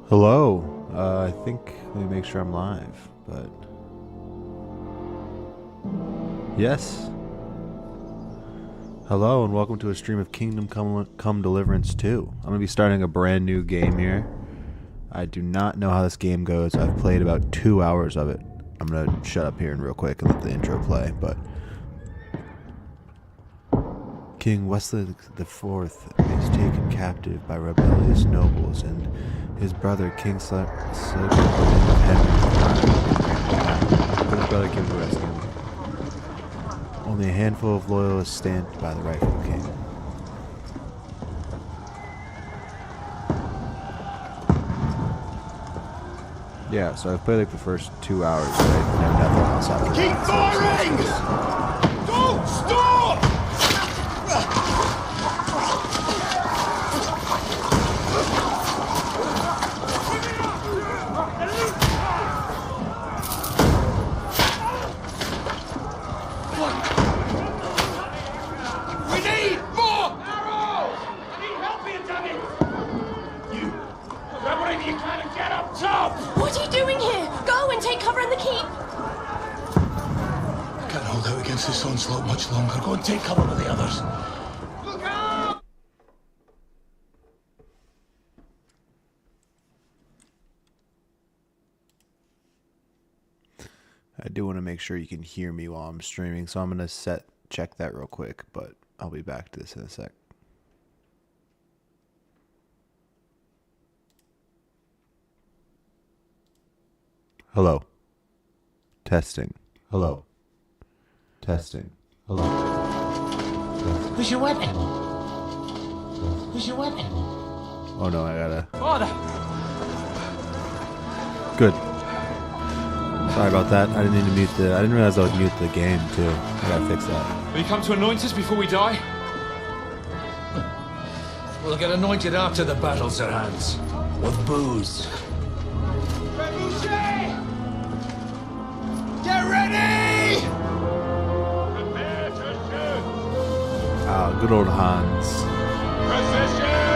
Hello. I think let me make sure I'm live, but yes. Hello and welcome to a stream of Kingdom Come Deliverance II. I'm going to be starting a brand new game here. I do not know how this game goes. I've played about 2 hours of it. I'm going to shut up here and real quick and let the intro play, but King Wesley IV is taken captive by rebellious nobles, and his brother King Henry but his brother came to rescue him. Only a handful of loyalists stand by the rightful king. Yeah, so I've played like the first 2 hours, but I know nothing else after Keep that. firing! Don't stop! We need more arrows! I need help here, damn it! You grab whatever you can and get up top! What are you doing here? Go and take cover in the keep! I can't hold out against this onslaught much longer. Go and take cover with the others. Look out! I do want to make sure you can hear me while I'm streaming, so I'm going to check that real quick, but I'll be back to this in a sec. Hello. Testing. Hello. Testing. Hello. Testing. Where's your weapon? Where's your weapon? Oh no, I gotta... Father! Good. Sorry about that. I didn't need to mute the... I didn't realize I would mute the game, too. I gotta fix that. Will you come to anoint us before we die? We'll get anointed after the battle's at hand. With booze. Get ready! Ah, good old Hans. Position!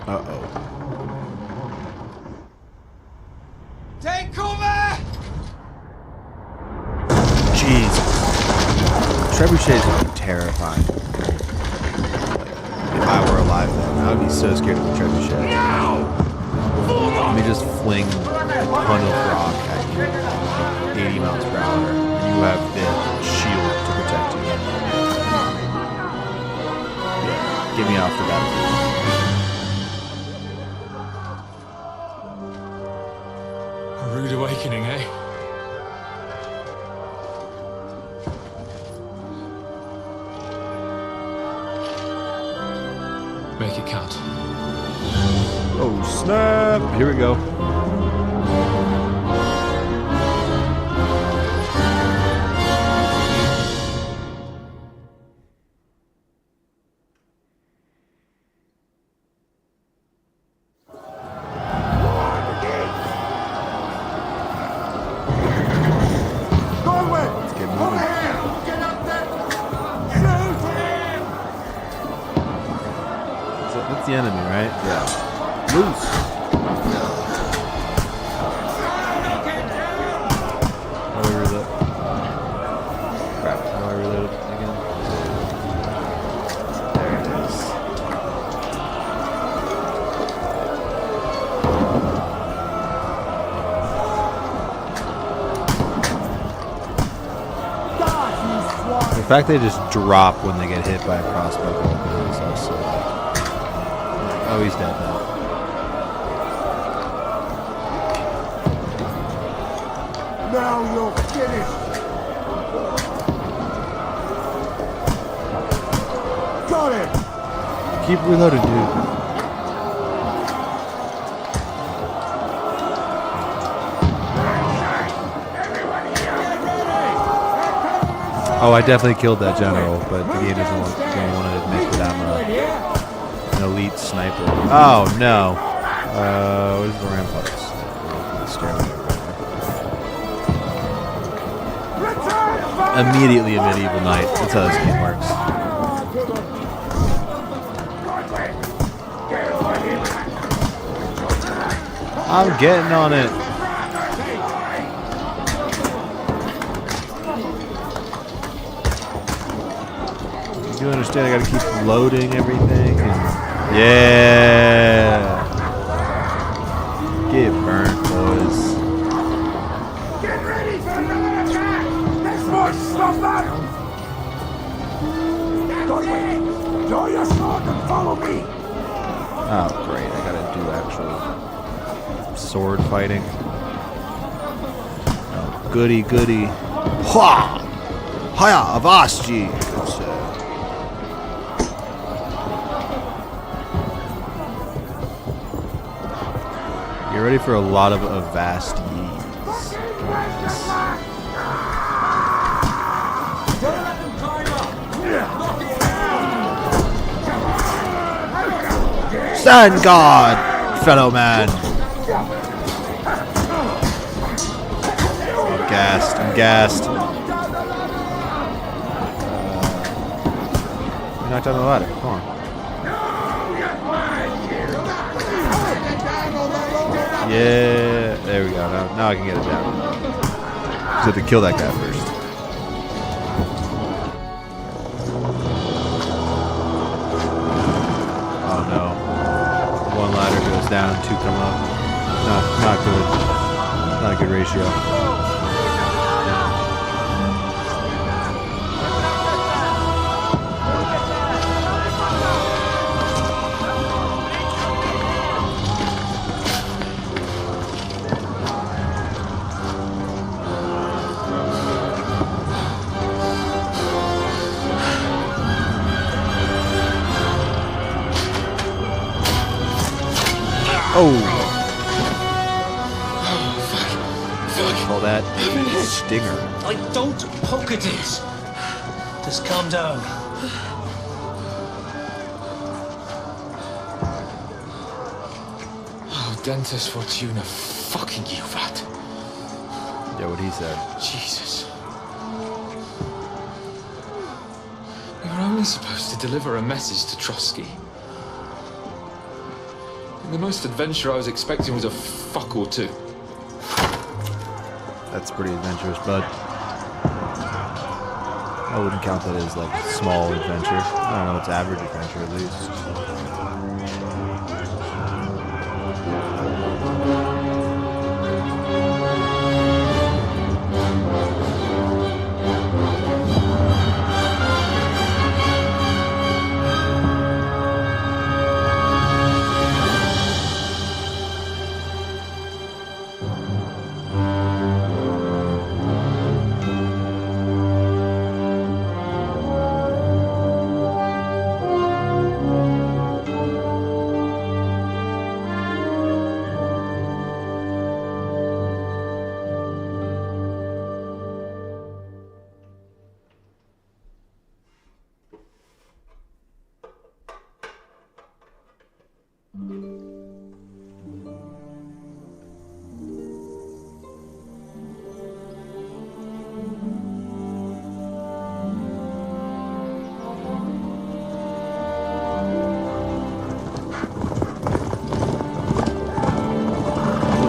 Uh-oh. Take cover! Jeez. Trebuchets are terrifying. If I were alive then, I would be so scared of a trebuchet. Now! Let me just fling a ton of rock at you, 80 miles per hour, and you have the shield to protect you. Yeah, get me off the battlefield. A rude awakening, eh? Make it count. Oh snap! Here we go. Let's get moving. That's the enemy, right? Yeah. Loose. How do I reload? Crap. How do I reload it again? There it is. The fact they just drop when they get hit by a crossbow bolt is also like, oh, he's dead now. Now you're finished! Got it! Keep reloading, dude. Oh, I definitely killed that general, but the game doesn't want to admit that I'm an elite sniper. Oh no! Where's the ramparts? The stairway. Return immediately a medieval knight. That's how this game works. I'm getting on it. You do understand I gotta keep loading everything? Yeah! Get burnt, boys. Get ready for another attack! Let's march, stop that! Draw your sword and follow me! Oh, great. I gotta do actual sword fighting. Oh, goody, goody. Ha! Haya, avasti! You're ready for a lot of avasties. Stand guard, fellow man. I'm gassed. I'm gassed. You knocked down the ladder. Come on. Yeah, there we go. Now I can get it down. Just have to kill that guy first. Oh no. One ladder goes down, two come up. Not good. Not a good ratio. Oh! Call that stinger. I don't poke at it. Just calm down. Oh, Dentes Fortuna, fucking you, vat. Yeah, what he said. Jesus. We were only supposed to deliver a message to Trotsky. And the most adventure I was expecting was a fuck or two. That's pretty adventurous, bud. I wouldn't count that as like small adventure. I don't know, it's average adventure at least.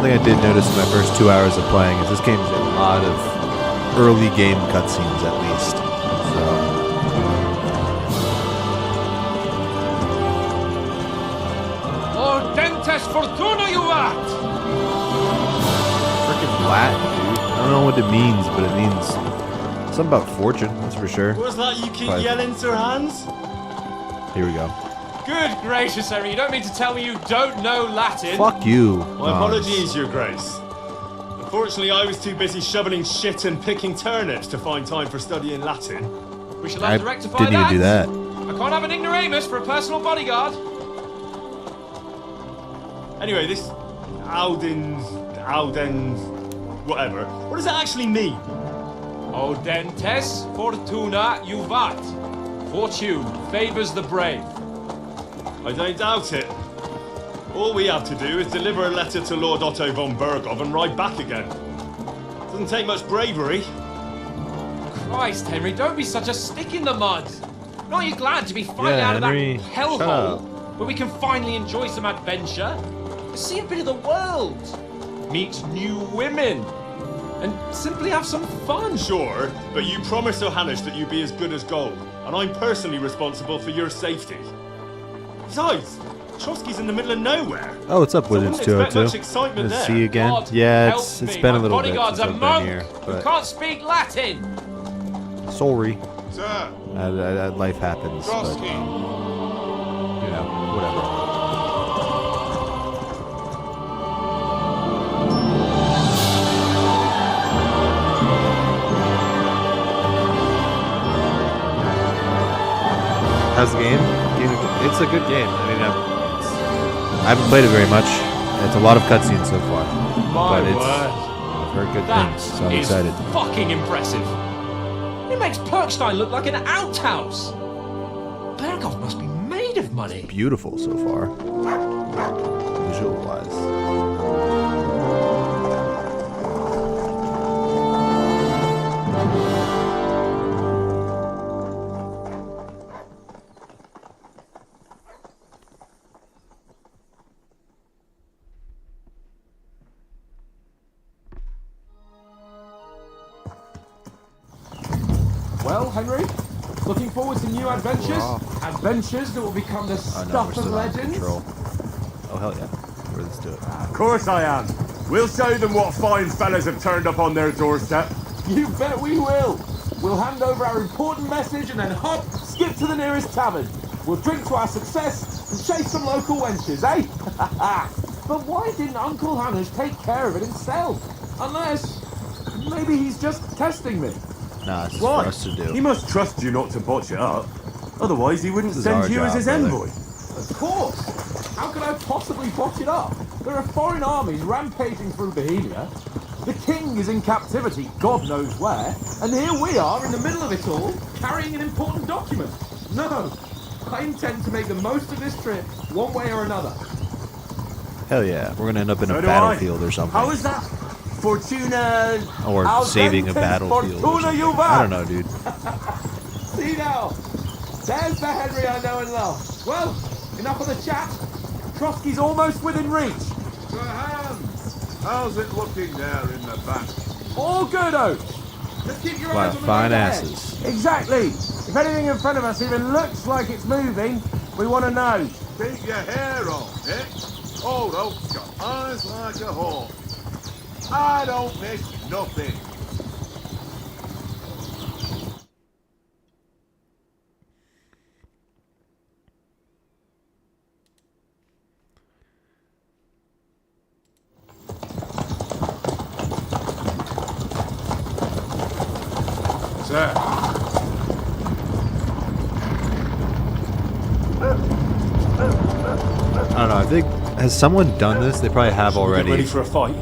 Something I did notice in my first 2 hours of playing is this game has a lot of early game cutscenes at least. So. Oh, Dentes Fortuna, you art! Freaking Latin, dude. I don't know what it means, but it means something about fortune, that's for sure. What's that you keep Five. yelling, Sir Hans? Here we go. Good gracious, Harry, you don't mean to tell me you don't know Latin? Fuck you. My apologies, Your Grace. Unfortunately, I was too busy shoveling shit and picking turnips to find time for studying Latin. We shall I have to rectify didn't even do that. I can't have an ignoramus for a personal bodyguard. Anyway, this Aldens, whatever. What does that actually mean? Oh, Dentes Fortuna Juvat. Fortune favors the brave. I don't doubt it. All we have to do is deliver a letter to Lord Otto von Bergov and ride back again. Doesn't take much bravery. Christ, Henry, don't be such a stick in the mud. Aren't you glad to be finally Yeah, out of Henry, that shut hellhole up. where we can finally enjoy some adventure? See a bit of the world, meet new women, and simply have some fun. Sure, but you promised Johannes that you'd be as good as gold, and I'm personally responsible for your safety. Besides, Trotsky's in the middle of nowhere. Oh, what's up, So I Wizards wouldn't expect 202? much excitement Let's there. see you again. God Yeah, help it's me, been a my little bit bodyguard's since a I've monk been here, who but can't speak Latin. sorry. Sir, Life happens, but Trotsky. you know, whatever. How's the game? It's a good game. I mean, I haven't played it very much. It's a lot of cutscenes so far, My but word. I've heard good That things, so I'm is excited. fucking impressive. It makes Perkstein look like an outhouse. Berghoff must be made of money. Beautiful so far, visual-wise. Well, Henry, looking forward to new adventures? Adventures that will become the Oh no, we're stuff of still on legends? control. Oh hell yeah, let's do it. Of course I am. We'll show them what fine fellas have turned up on their doorstep. You bet we will. We'll hand over our important message and then hop, skip to the nearest tavern. We'll drink to our success and chase some local wenches, eh? But why didn't Uncle Hannes take care of it himself? Unless, maybe he's just testing me. Nah, it's Why? for us to do. He must trust you not to botch it up. Otherwise, he wouldn't This is our send you as job, his brother. envoy. Of course. How could I possibly botch it up? There are foreign armies rampaging through Bohemia. The king is in captivity, God knows where. And here we are in the middle of it all, carrying an important document. No, I intend to make the most of this trip, one way or another. Hell yeah, we're gonna end up in So a do battlefield I. or something. How is that? Fortuna... Or Al saving a Dentes battlefield. Or Fortuna something. Juva. I don't know, dude. See now, there's the Henry I know and love. Well, enough of the chat. Trotsky's almost within reach. Sir Hans, how's it looking there in the back? All good, Oaks. Just keep your Lot eyes of on the fine road ahead. asses. Exactly. If anything in front of us even looks like it's moving, we want to know. Keep your hair on, eh? Old Oak's got eyes like a hawk. I don't miss nothing. Sir, I don't know. I think has someone done this? They probably have already. Ready for a fight?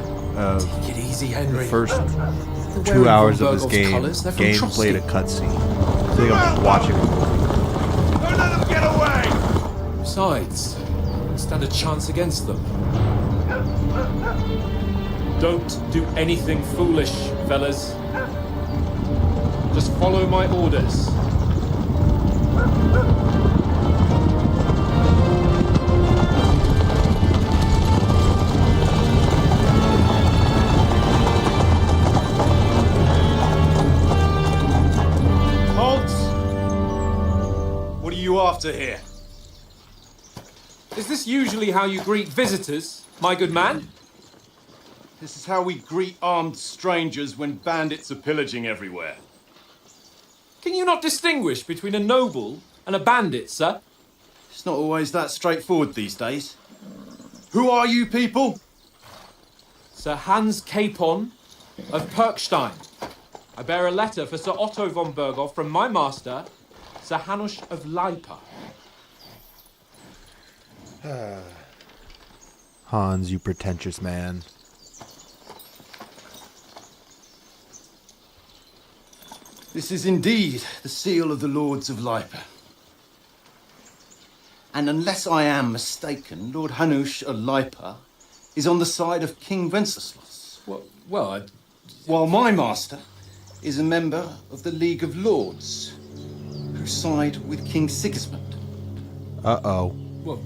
Take it easy, Henry. First They're 2 wearing hours of this Von Berghoff's game, colours. They're from game Trotsky. played a cutscene. I think I'm watching. don't let them get away! Besides, stand a chance against them. Don't do anything foolish, fellas. Just follow my orders. Halt! What are you after here? Is this usually how you greet visitors, my good man? This is how we greet armed strangers when bandits are pillaging everywhere. Can you not distinguish between a noble and a bandit, sir? It's not always that straightforward these days. Who are you people? Sir Hans Capon of Perkstein. I bear a letter for Sir Otto von Berghoff from my master, Sir Hanush of Lipa. Hans, you pretentious man. This is indeed the seal of the Lords of Lipa. And unless I am mistaken, Lord Hanush of Lipa is on the side of King Wenceslas, Well, while my master is a member of the League of Lords, who side with King Sigismund. Uh-oh. Well,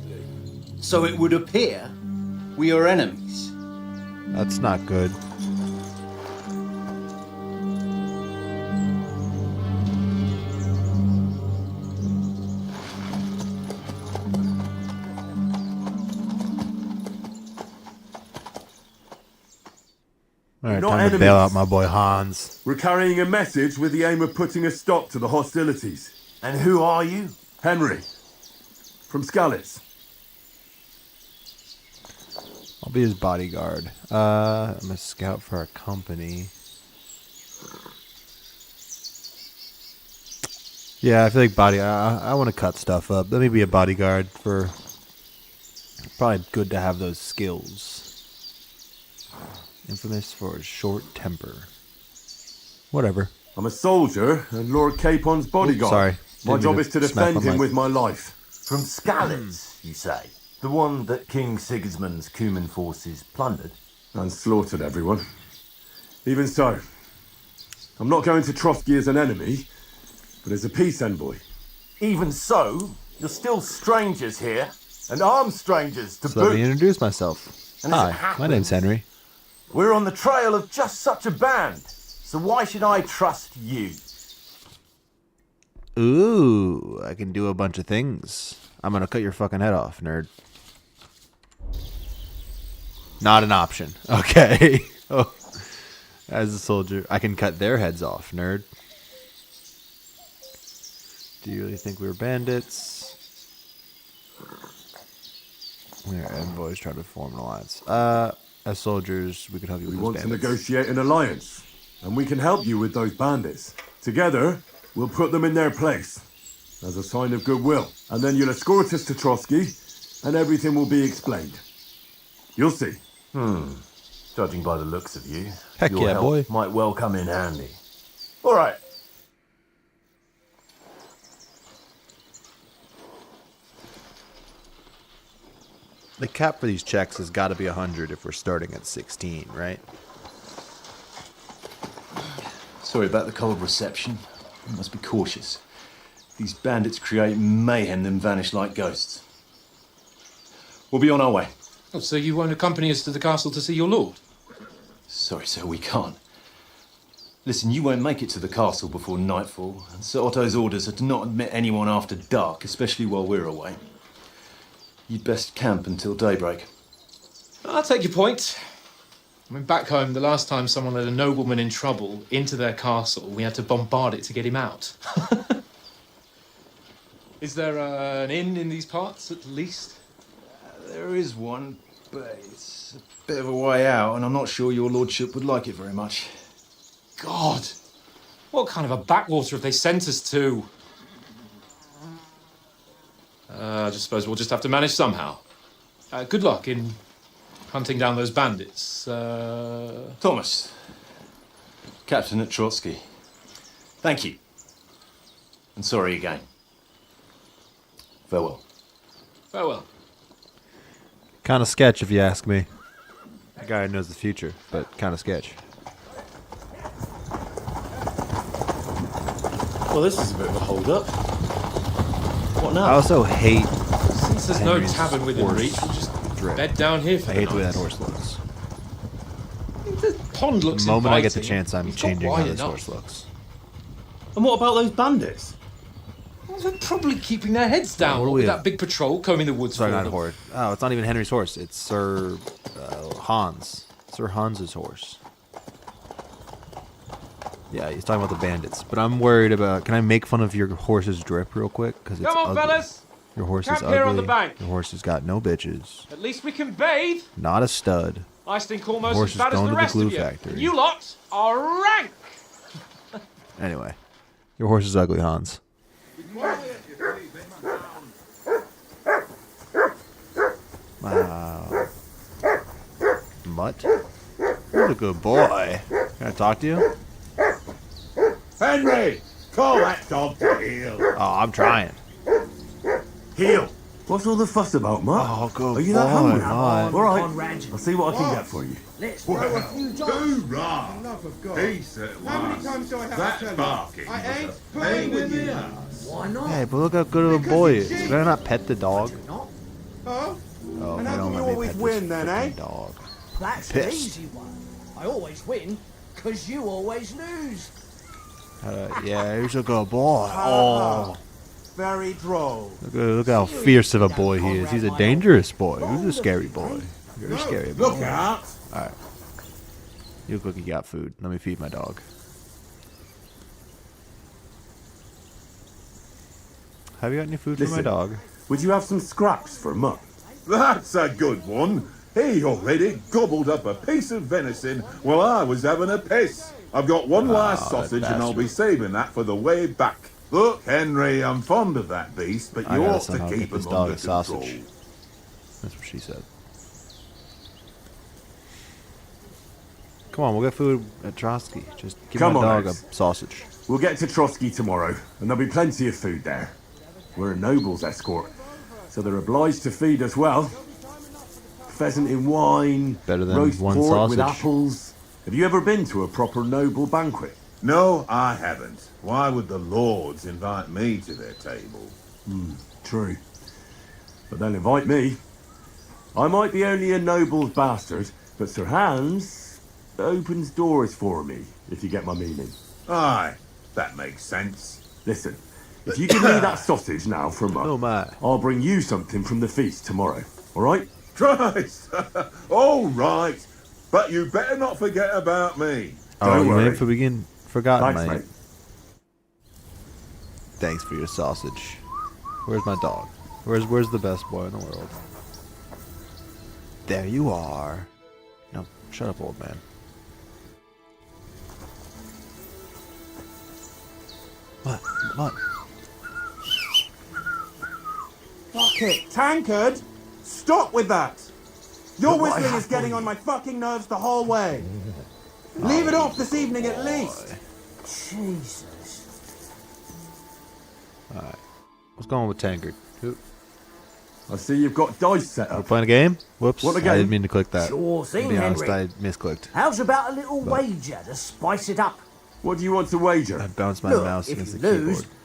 So it would appear we are enemies. That's not good. Alright, Not time to bail enemies. out my boy Hans. We're carrying a message with the aim of putting a stop to the hostilities. And who are you? Henry, from Skalitz. I'll be his bodyguard. I'm a scout for our company. Yeah, I feel like I want to cut stuff up. Let me be a bodyguard for... Probably good to have those skills. Infamous for his short temper. Whatever. I'm a soldier and Lord Capon's bodyguard. Sorry. My Didn't job mean is to to smack defend my him mic. with my life. From Skalitz, you say? The one that King Sigismund's Cuman forces plundered? And slaughtered everyone. Even so, I'm not going to Trotsky as an enemy, but as a peace envoy. Even so, you're still strangers here, and armed strangers to So let me boot. introduce myself. And as it Hi, my name's happens- Henry. We're on the trail of just such a band, so why should I trust you? Ooh, I can do a bunch of things. I'm gonna cut your fucking head off, nerd. Not an option. Okay. Oh. As a soldier, I can cut their heads off, nerd. Do you really think we were bandits? We're envoys trying to form an alliance. As soldiers, we can help you with We those want to bandits. negotiate an alliance, and we can help you with those bandits. Together, we'll put them in their place, as a sign of goodwill. And then you'll escort us to Trotsky, and everything will be explained. You'll see. Judging by the looks of you, Heck your yeah, help boy. might well come in handy. All right. The cap for these checks has got to be 100 if we're starting at 16, right? Sorry about the cold reception. You must be cautious. These bandits create mayhem then vanish like ghosts. We'll be on our way. Oh, so you won't accompany us to the castle to see your lord? Sorry, sir, we can't. Listen, you won't make it to the castle before nightfall, and Sir Otto's orders are to not admit anyone after dark, especially while we're away. You'd best camp until daybreak. I'll take your point. I mean, back home, the last time someone led a nobleman in trouble into their castle, we had to bombard it to get him out. Is there an inn in these parts, at least? There is one, but it's a bit of a way out, and I'm not sure your lordship would like it very much. God! What kind of a backwater have they sent us to? I just suppose we'll just have to manage somehow. Good luck in hunting down those bandits. Thomas, captain at Trotsky. Thank you. And sorry again. Farewell. Farewell. Kind of sketch, if you ask me. The guy knows the future, but kind of sketch. Well, this is a bit of a hold-up. What now? I also hate Since there's no Henry's tavern within horse reach, we'll just drip. bed down here for I the hate the way night. that horse looks. The pond looks The moment I get the inviting. chance, I'm It's not changing how wide this enough. horse looks. And what about those bandits? Well, they're probably keeping their heads down what do we with have? that big patrol combing the woods Sorry, for not them. horse. Oh, it's not even Henry's horse. It's Sir Hans. Sir Hans's horse. Yeah, he's talking about the bandits. But I'm worried about... Can I make fun of your horse's drip real quick? Because it's Come on, ugly. fellas! Your horse Camp is ugly. here on the bank. Your horse has got no bitches. At least we can bathe. Not a stud. I stink almost Horse as is bad as going the to the rest glue of you. factory. And you lot are rank! Anyway. Your horse is ugly, Hans. Wow. Mutt? What a good boy. Can I talk to you? Henry! Call that dog to heel. Oh, I'm trying. Heel. What's all the fuss about, Mutt? Oh, good Are you that boy, hungry? Mutt. All right, I'll see what I can get for you. Let's throw a few dollars. Hoorah! Love of God. Decent How many one. times do I have That to tell barking you? I was ain't a playing pain with in you. the ass. Why not? Hey, but look how good of a boy he is. Can I not pet the dog? Not. And Oh, Oh? they how don't come you let me always pet win this then, eh? freaking dog. That's an Pissed. easy one. I always win, because you always lose. Yeah, he's a good boy. Oh, Very droll. look how fierce of a boy he is. He's a dangerous boy. He's a scary boy. You're a scary boy. Look out! Alright. You look like you got food. Let me feed my dog. Have you got any food for my Listen. dog? Would you have some scraps for Mutt? That's a good one. He already gobbled up a piece of venison while I was having a piss. I've got one last that sausage and I'll be bastard. saving that for the way back. Look, Henry, I'm fond of that beast, but I you gotta ought to somehow keep get this him dog under a control. sausage. That's what she said. Come on, we'll get food at Trotsky. Just give Come my on, dog Max. a sausage. We'll get to Trotsky tomorrow, and there'll be plenty of food there. We're a noble's escort, so they're obliged to feed us well. Pheasant in wine, Better than roast one pork with sausage. apples. Have you ever been to a proper noble banquet? No, I haven't. Why would the lords invite me to their table? True. But they'll invite me. I might be only a noble's bastard, but Sir Hans opens doors for me, if you get my meaning. Aye, that makes sense. Listen, if you give me that sausage now from Oh my. I'll bring you something from the feast tomorrow. All right? Christ! All right, but you better not forget about me. Oh, Don't you worry. ain't forgotten, Thanks, mate. mate. Thanks for your sausage. Where's my dog? Where's the best boy in the world? There you are. No, shut up, old man. What? Fuck it, Tankard! Stop with that! Your Look what I whistling have is getting for on you. my fucking nerves the whole way. Leave it off this evening at least. Jesus. Alright. What's going on with Tankard? Who? I see you've got dice set We're up. playing a game? Whoops. What a I game? didn't mean to click that. Sure To thing, be honest, Henry. I misclicked. How's about a little wager to spice it up? What do you want to wager? I bounced my Look, mouse if against you the lose, keyboard.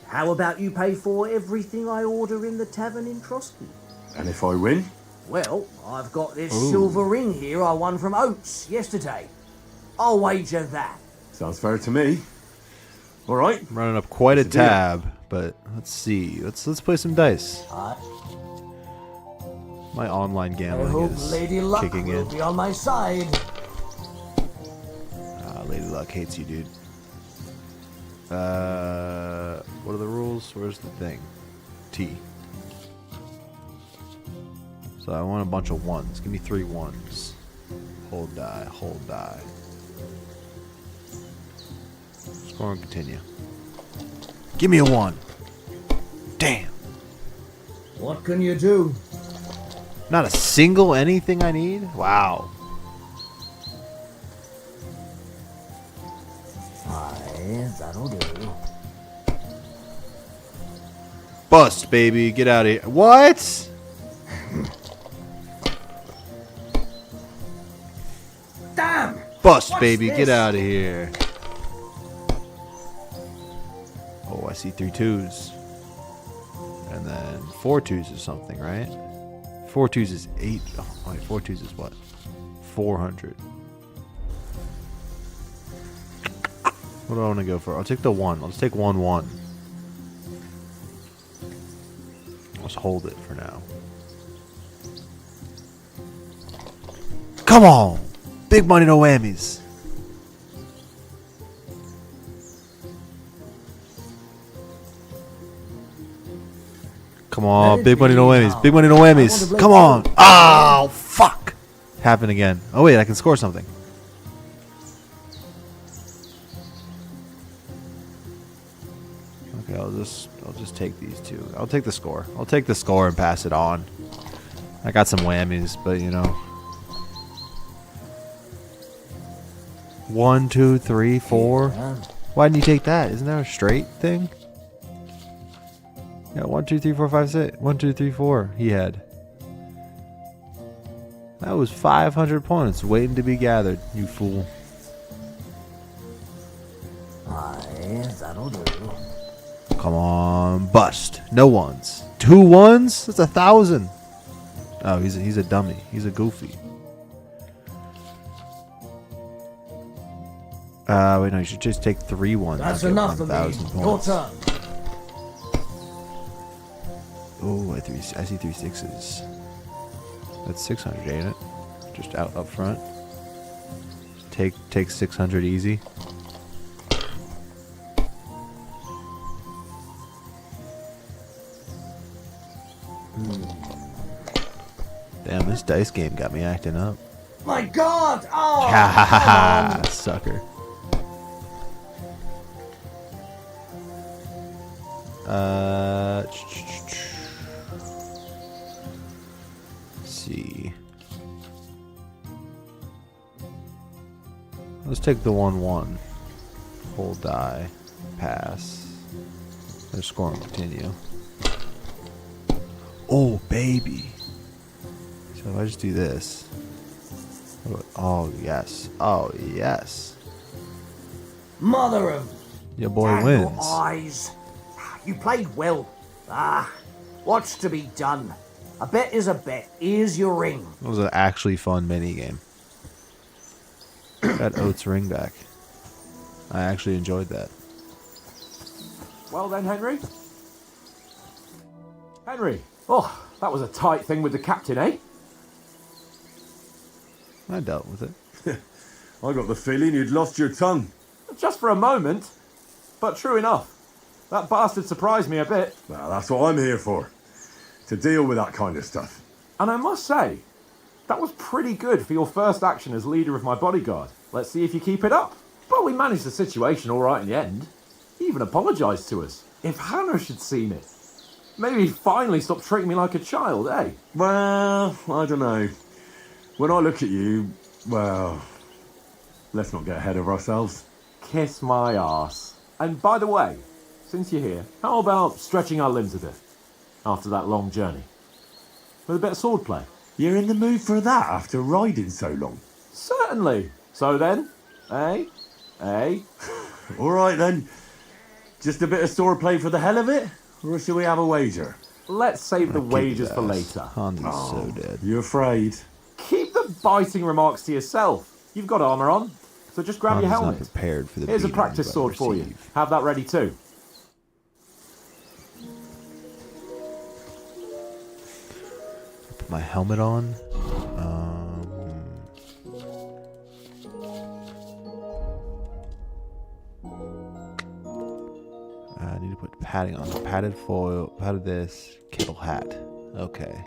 how about you pay for everything I order in the tavern in Trotsky? And if I win? Well, I've got this silver ring here I won from Oates yesterday. I'll wager that. Sounds fair to me. All right. I'm running up quite a It's a deal. tab, but let's see. Let's play some dice. My online I gambling hope is Lady Luck kicking will in. be on my side. Lady Luck hates you, dude. What are the rules? Where's the thing? T. So I want a bunch of ones. Give me 3 ones. Hold die, hold die. Score and continue. Give me a 1. Damn. What can you do? Not a single anything I need? Wow. Aye, that'll do. Bust, baby. Get out of here. What? Damn! Bust, What's baby. this? Get out of here. Oh, I see 3 2s. And then 4 2s is something, right? 4 2s is 8. Oh, wait, 4 2s is what? 400. What do I want to go for? I'll take the 1. Let's take 1 1. Let's hold it for now. Come on! Big money, no whammies. Come on, big money, no whammies. Big money, no whammies. Come on. Oh, fuck. Happened again. Oh, wait, I can score something. Okay, I'll just take these 2. I'll take the score. I'll take the score and pass it on. I got some whammies, but you know. 1, 2, 3, 4. Why didn't you take that? Isn't that a straight thing? Yeah, 1, 2, 3, 4, 5, 6. 1, 2, 3, 4. He had. That was 500 points waiting to be gathered, you fool. Aye, that'll do. Come on, bust. No ones. 2 ones? That's 1,000. Oh, he's a dummy. He's a goofy. Wait, no, you should just take 3 ones. That's and get enough for me. 1,000 Your points. turn. Oh, I see 3 6s. That's 600, ain't it? Just out up front. Take 600 easy. Damn, this dice game got me acting up. My God! Oh, Ha sucker. Let's see. Let's take the 1-1. Full die. Pass. Let's score and continue. Oh, baby. So if I just do this. Oh, yes. Oh, yes. Mother of Your boy damn wins. your eyes. You played well. What's to be done? A bet is a bet. Here's your ring. It was an actually fun mini game. Got Oates' ring back. I actually enjoyed that. Well then, Henry. Henry. Oh, that was a tight thing with the captain, eh? I dealt with it. I got the feeling you'd lost your tongue. Just for a moment. But true enough. That bastard surprised me a bit. Well, that's what I'm here for. To deal with that kind of stuff. And I must say, that was pretty good for your first action as leader of my bodyguard. Let's see if you keep it up. But we managed the situation all right in the end. He even apologised to us. If Hannah had seen it, maybe he'd finally stop treating me like a child, eh? Well, I don't know. When I look at you, well, let's not get ahead of ourselves. Kiss my arse. And by the way, since you're here, how about stretching our limbs a bit after that long journey? With a bit of swordplay. You're in the mood for that after riding so long? Certainly. So then, eh? Eh? All right then. Just a bit of swordplay for the hell of it? Or shall we have a wager? Let's save the wagers for later. Hans is so dead. You afraid? Keep the biting remarks to yourself. You've got armour on, so just grab Hans your is not helmet. prepared for the Here's a beating practice he's sword about to for you. receive. Have that ready too. Put my helmet on. I need to put padding on. Padded foil, padded this, kittle hat. Okay.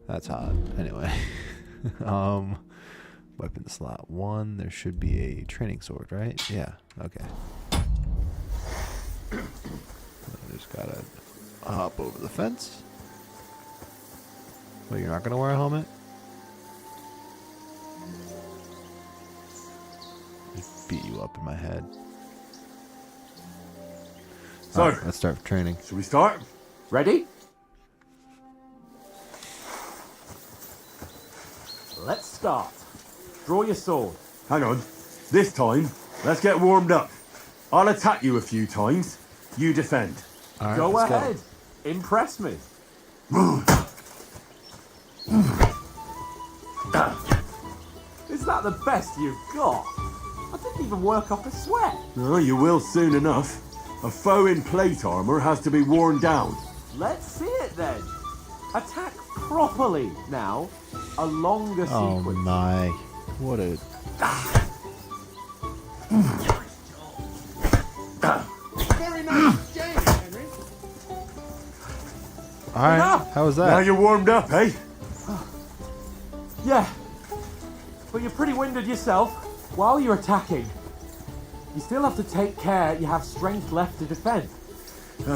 That's hot. Anyway. Weapon slot 1. There should be a training sword, right? Yeah. Okay. I just gotta hop over the fence. Well, you're not gonna wear a helmet? Just beat you up in my head. So, Alright, let's start training. Should we start? Ready? Let's start. Draw your sword. Hang on. This time, let's get warmed up. I'll attack you a few times. You defend. Alright, Go let's ahead. Impress me. Is that the best you've got? I didn't even work up a sweat. Oh, you will soon enough. A foe in plate armour has to be worn down. Let's see it then. Attack properly now. A longer Oh sequence. my. What a... Very nice exchange, Henry. Alright, Enough. how was Now that? you're warmed up, eh? Yeah. But you're pretty winded yourself. While you're attacking, you still have to take care you have strength left to defend.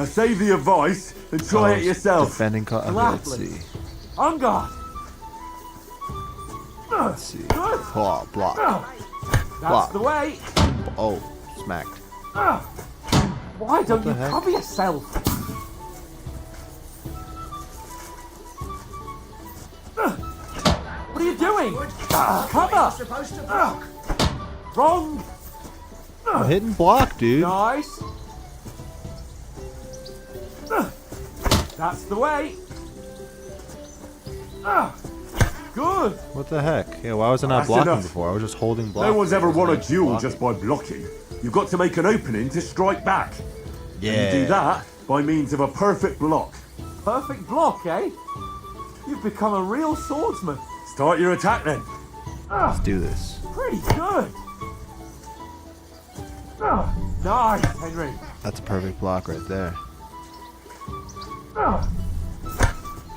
Save the advice and try it yourself. Defending okay, let's Gladly. see. On guard. Let's see. Good. Oh, block. That's Block. the way. Oh, smacked. Why don't the you heck? cover yourself? What are you doing? Cover! Supposed to block. Wrong! I'm hitting block, dude. Nice! That's the way! Good! What the heck? Yeah, why was I not That's blocking enough. before? I was just holding block. No one's ever won a duel Blocking. just by blocking. You've got to make an opening to strike back. Yeah. And you do that by means of a perfect block. Perfect block, eh? You've become a real swordsman. Start your attack then. Let's do this. Pretty good. Nice, Henry. That's a perfect block right there.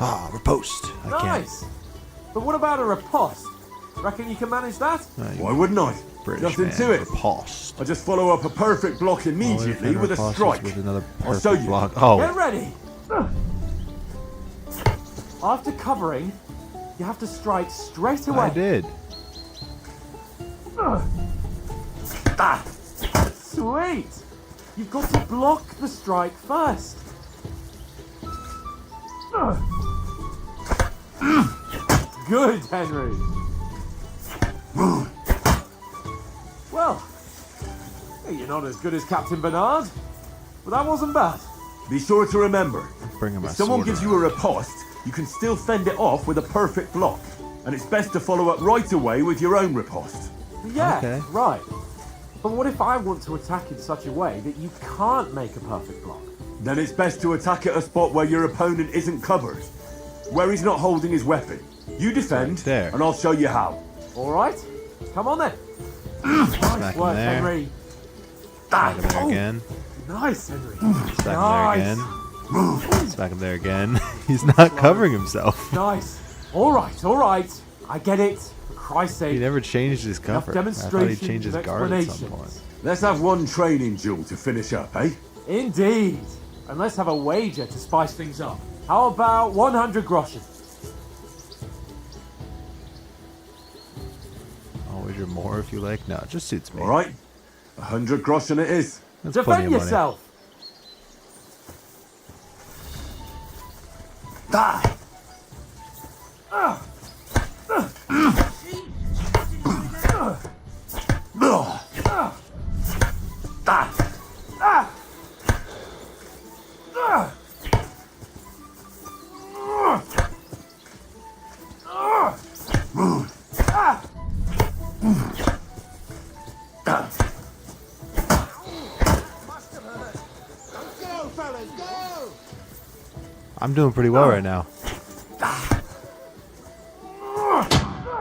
Ah, riposte. I can't. Nice. But what about a riposte? Reckon you can manage that? Why wouldn't I? British Nothing man. to it. Riposte. I just follow up a perfect block immediately with a Riposte strike. With another I'll perfect show you. block. Oh, Get ready. After covering, you have to strike straight away. I did. Sweet. You've got to block the strike first. Good, Henry. Well, you're not as good as Captain Bernard, but that wasn't bad. Be sure to remember, Bringing my if someone sword gives around. you a riposte, you can still fend it off with a perfect block. And it's best to follow up right away with your own riposte. Yeah, Okay. right. But what if I want to attack in such a way that you can't make a perfect block? Then it's best to attack at a spot where your opponent isn't covered. Where he's not holding his weapon. You defend, Right there. and I'll show you how. All right, come on then. Smack Nice him work, there. Henry. Smack him there Oh, again. Nice, Henry. Smack Nice. him there again. Smack him there again. He's not covering himself. Nice. All right, all right. I get it. For Christ's He sake. never changed his Enough cover. I thought he'd demonstrations change his and guard at some explanations. point. Let's have one training duel to finish up, eh? Indeed. And let's have a wager to spice things up. How about 100 groschen? I'll wager more if you like. No, it just suits me. All right. 100 groschen it is. That's plenty Defend of money. yourself. Die! I'm doing pretty well right now.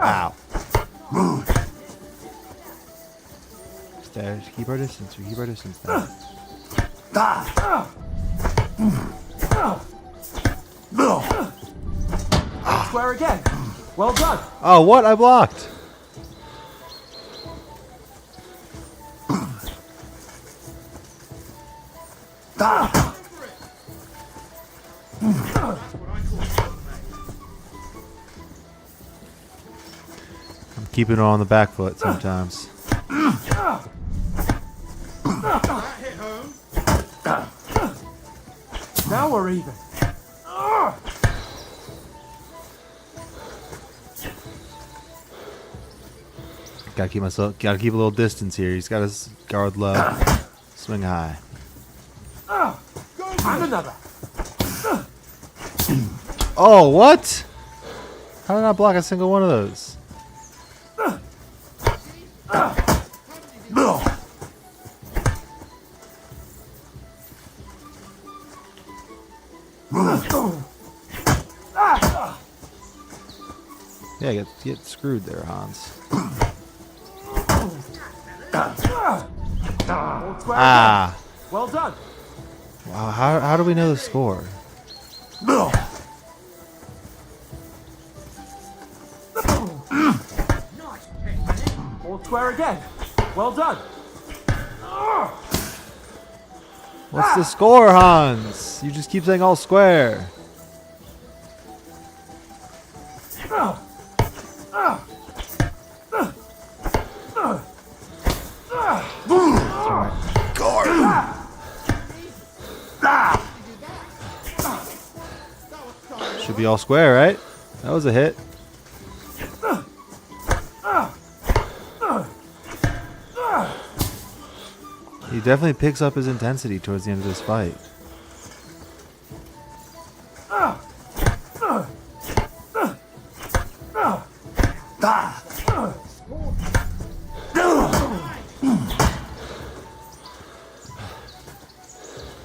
Ow. Stay. Keep our distance. We keep our distance now. Square again. Well done. Oh, what? I blocked. I'm keeping it on the back foot sometimes. Now we're even. Gotta keep myself. Gotta keep a little distance here. He's got his guard low. Swing high. And another. Oh, what? How did I block a single one of those? Yeah, get screwed there, Hans. All square Ah. again. Well done. Wow, how do we know the score? All square again. Well done. What's the score, Hans? You just keep saying all square. Should be all square, right? That was a hit. He definitely picks up his intensity towards the end of this fight.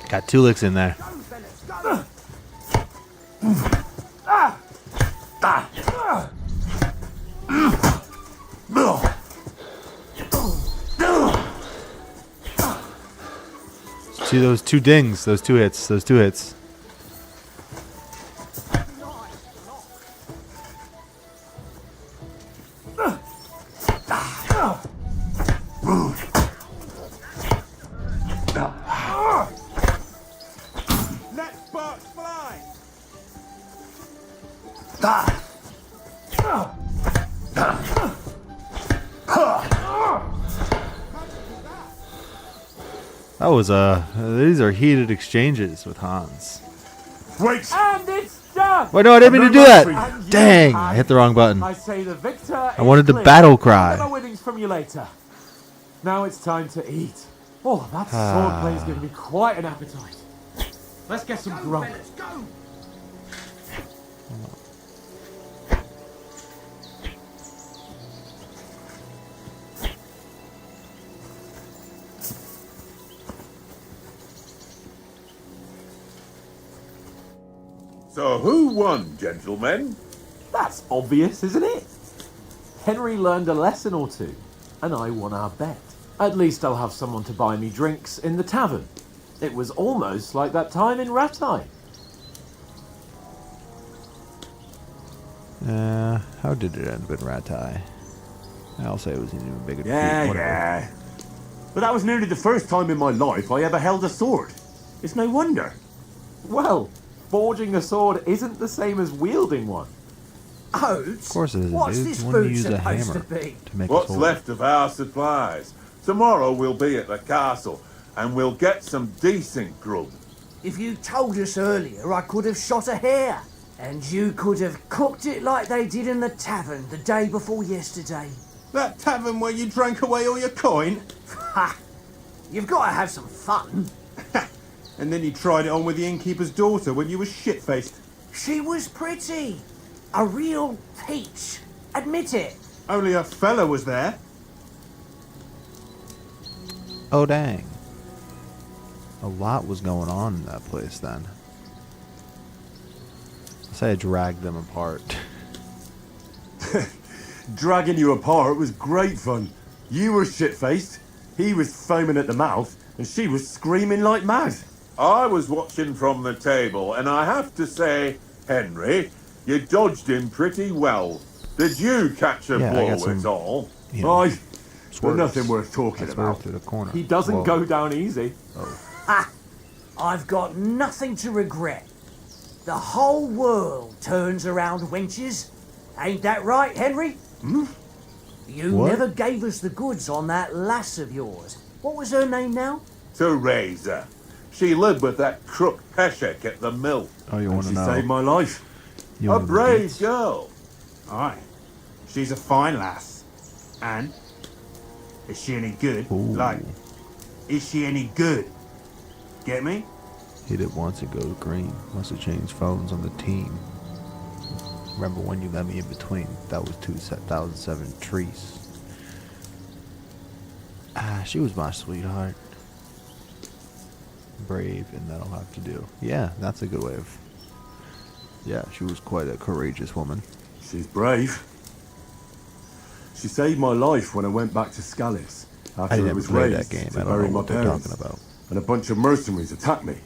Got 2 licks in there. See those 2 dings, those 2 hits, those 2 hits. Let sparks fly! That was these are heated exchanges with Hans. Wait! And it's done! Wait, no, I didn't mean to do that! And you Dang, have- I hit the wrong button. I say the victor I wanted is the clear. battle cry. I'll get my winnings from you later. Now it's time to eat. Oh, that sword play is giving me quite an appetite. Let's get some grub. So who won, gentlemen? That's obvious, isn't it? Henry learned a lesson or two, and I won our bet. At least I'll have someone to buy me drinks in the tavern. It was almost like that time in Rattay. How did it end with Rattay? I'll say it was an even bigger defeat. Yeah, Whatever. yeah. But that was nearly the first time in my life I ever held a sword. It's no wonder. Well, forging a sword isn't the same as wielding one. Oats? Of course it isn't, What's dude. this You want to food use a supposed hammer to be? to make a What's sword. left of our supplies? Tomorrow we'll be at the castle, and we'll get some decent grub. If you told us earlier, I could have shot a hare. And you could have cooked it like they did in the tavern the day before yesterday. That tavern where you drank away all your coin? Ha! You've got to have some fun. And then you tried it on with the innkeeper's daughter when you were shit-faced. She was pretty. A real peach. Admit it. Only a fella was there. Oh, dang. A lot was going on in that place then. I'll say I dragged them apart. Dragging you apart was great fun. You were shit-faced, he was foaming at the mouth, and she was screaming like mad. I was watching from the table, and I have to say, Henry, you dodged him pretty well. Did you catch a Yeah, I blow got some, at all? you know, Aye, but swerves. nothing worth talking I swerved about. through the corner. He doesn't Whoa. go down easy. Ha! I've got nothing to regret. The whole world turns around wenches. Ain't that right, Henry? Hmm? You What? never gave us the goods on that lass of yours. What was her name now? Teresa. She lived with that crook Peshek at the mill. Oh, you And want to she know? saved my life. You A wanna know brave deets? girl. Aye. She's a fine lass. And? Is she any good? Ooh. Like, is she any good? Get me? Hit it once, it goes green. Must have changed phones on the team. Remember when you let me in between? That was 2007 Trees. She was my sweetheart. Brave, and that'll have to do. Yeah, that's a good way of... Yeah, she was quite a courageous woman. She's brave. She saved my life when I went back to Scallis after I never was played raised that game. to I don't bury know my what they're parents. talking about. And a bunch of mercenaries attacked me.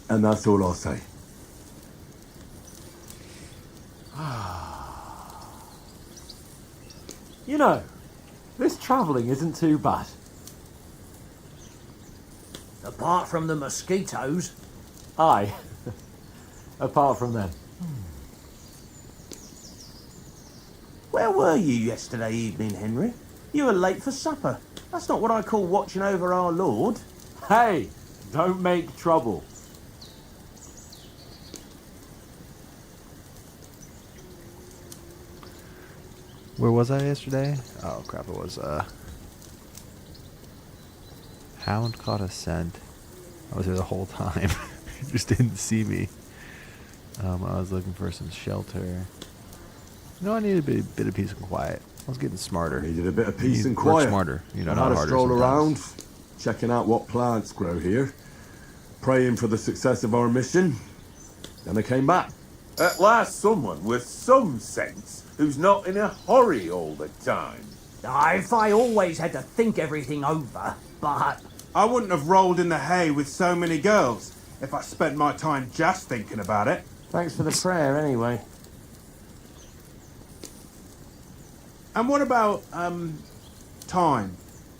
And that's all I'll say. You know, this travelling isn't too bad. Apart from the mosquitoes. Aye. Apart from them. Where were you yesterday evening, Henry? You were late for supper. That's not what I call watching over our Lord. Hey, don't make trouble. Where was I yesterday? Oh crap! It was Hound caught a scent. I was there the whole time. He just didn't see me. I was looking for some shelter. No, I needed a bit of peace and quiet. I was getting smarter. Needed a bit of You peace and work quiet. smarter. You know, I not had a harder stroll sometimes. around, checking out what plants grow here, praying for the success of our mission. Then I came back. At last, someone with some sense who's not in a hurry all the time. If I always had to think everything over, but... I wouldn't have rolled in the hay with so many girls if I spent my time just thinking about it. Thanks for the prayer, anyway. And what about, time,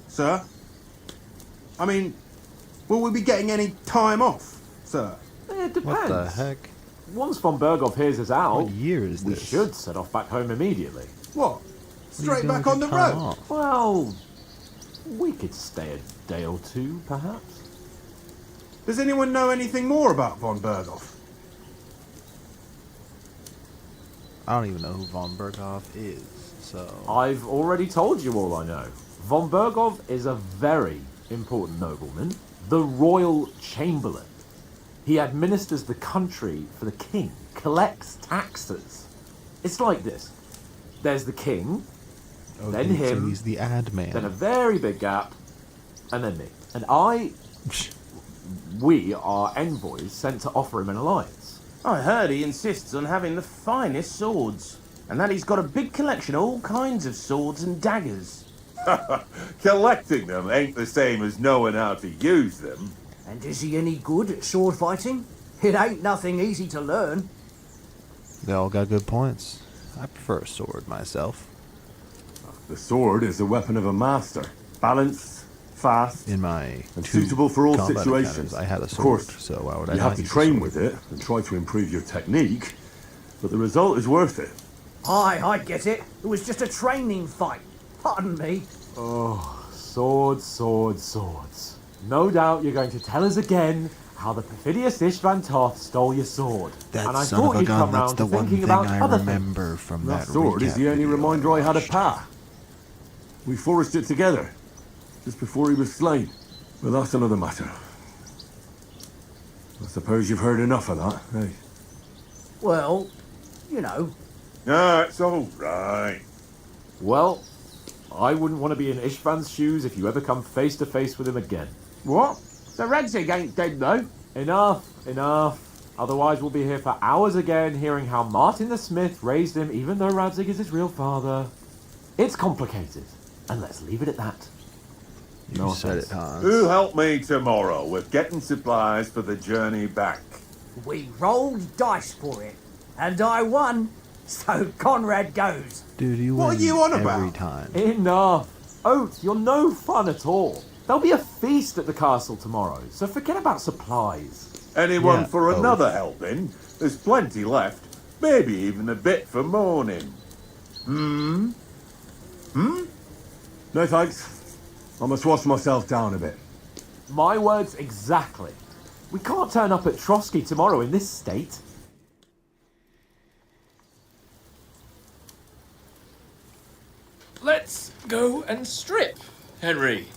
sir? I mean, will we be getting any time off, sir? It depends. What the heck? Once von Berghoff hears us out, What year is we this? should set off back home immediately. What? Straight doing back with on the your time road? off? Well, we could stay a day or two, perhaps. Does anyone know anything more about von Berghoff? I don't even know who von Berghoff is, so... I've already told you all I know. Von Berghoff is a very important nobleman, the royal chamberlain. He administers the country for the king, collects taxes. It's like this. There's the king, then Okay, so him, he's the ad man. then a very big gap, and then me. And we are envoys sent to offer him an alliance. I heard he insists on having the finest swords, and that he's got a big collection of all kinds of swords and daggers. Collecting them ain't the same as knowing how to use them. And is he any good at sword fighting? It ain't nothing easy to learn. They all got good points. I prefer a sword myself. The sword is the weapon of a master. Balanced, fast, In my and two suitable for all combat situations. encounters, I had a Of sword, course, so why would I you not have to use a train sword? with it and try to improve your technique, but the result is worth it. Aye, I get it. It was just a training fight. Pardon me. Oh, swords, swords, swords. No doubt you're going to tell us again how the perfidious Istvan Toth stole your sword. That and I son thought of a you'd gun, come that's round the to one thinking thing about I other remember things. from That that sword is recap the only video reminder I had of watched. Pa. We forged it together, just before he was slain. But that's another matter. I suppose you've heard enough of that, eh? Well, you know. No, it's all right. Well, I wouldn't want to be in Istvan's shoes if you ever come face to face with him again. What? The Radzig ain't dead, though. Enough. Otherwise we'll be here for hours again hearing how Martin the Smith raised him even though Radzig is his real father. It's complicated, and let's leave it at that. You said it, Hans. Who help me tomorrow with getting supplies for the journey back? We rolled dice for it, and I won. So Conrad goes. Dude, you What win are you on every about? time. Enough. Oates, you're no fun at all. There'll be a feast at the castle tomorrow, so forget about supplies. Anyone Yeah, for both. another helping? There's plenty left. Maybe even a bit for morning. No thanks. I must wash myself down a bit. My words exactly. We can't turn up at Trotsky tomorrow in this state. Let's go and strip, Henry.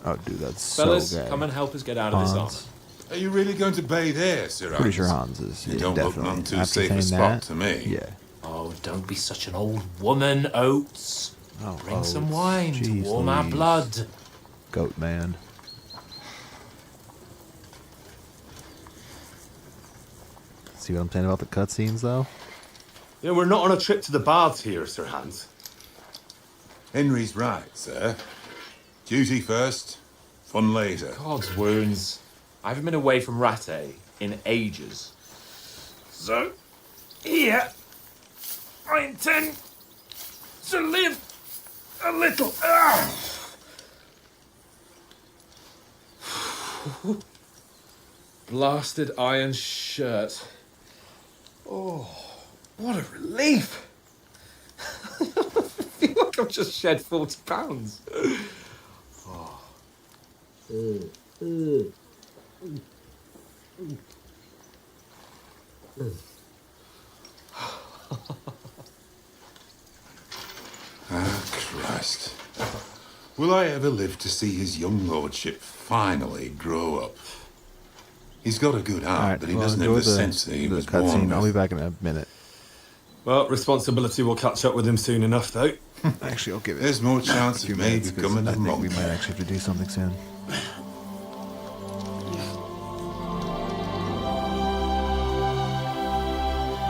Oh, dude, that's Fellas, so gay. come and help us get out of this armor. Hans. Are you really going to bathe here, Sir Pretty sure Hans is. You yeah, don't look definitely. none too After safe a saying spot that, to me. Yeah. Oh, don't be such an old woman, Oates. Oh, Bring some Oates. wine to Jeez warm our Louise. blood. Goat man. See what I'm saying about the cutscenes, though? Yeah, we're not on a trip to the baths here, Sir Hans. Henry's right, sir. Duty first, fun later. God's wounds. I haven't been away from Rattay in ages. So, here, I intend to live a little. Blasted iron shirt. Oh, what a relief! I feel like I've just shed 40 pounds. Christ. Will I ever live to see his young lordship finally grow up? He's got a good heart, All right, but he well, doesn't have enjoy the sense that he the was born cutscene. with. I'll be back in a minute. Well, responsibility will catch up with him soon enough, though. Actually, I'll give it. There's more chance a few of me minutes, 'cause becoming I a think monk. we might actually have to do something soon.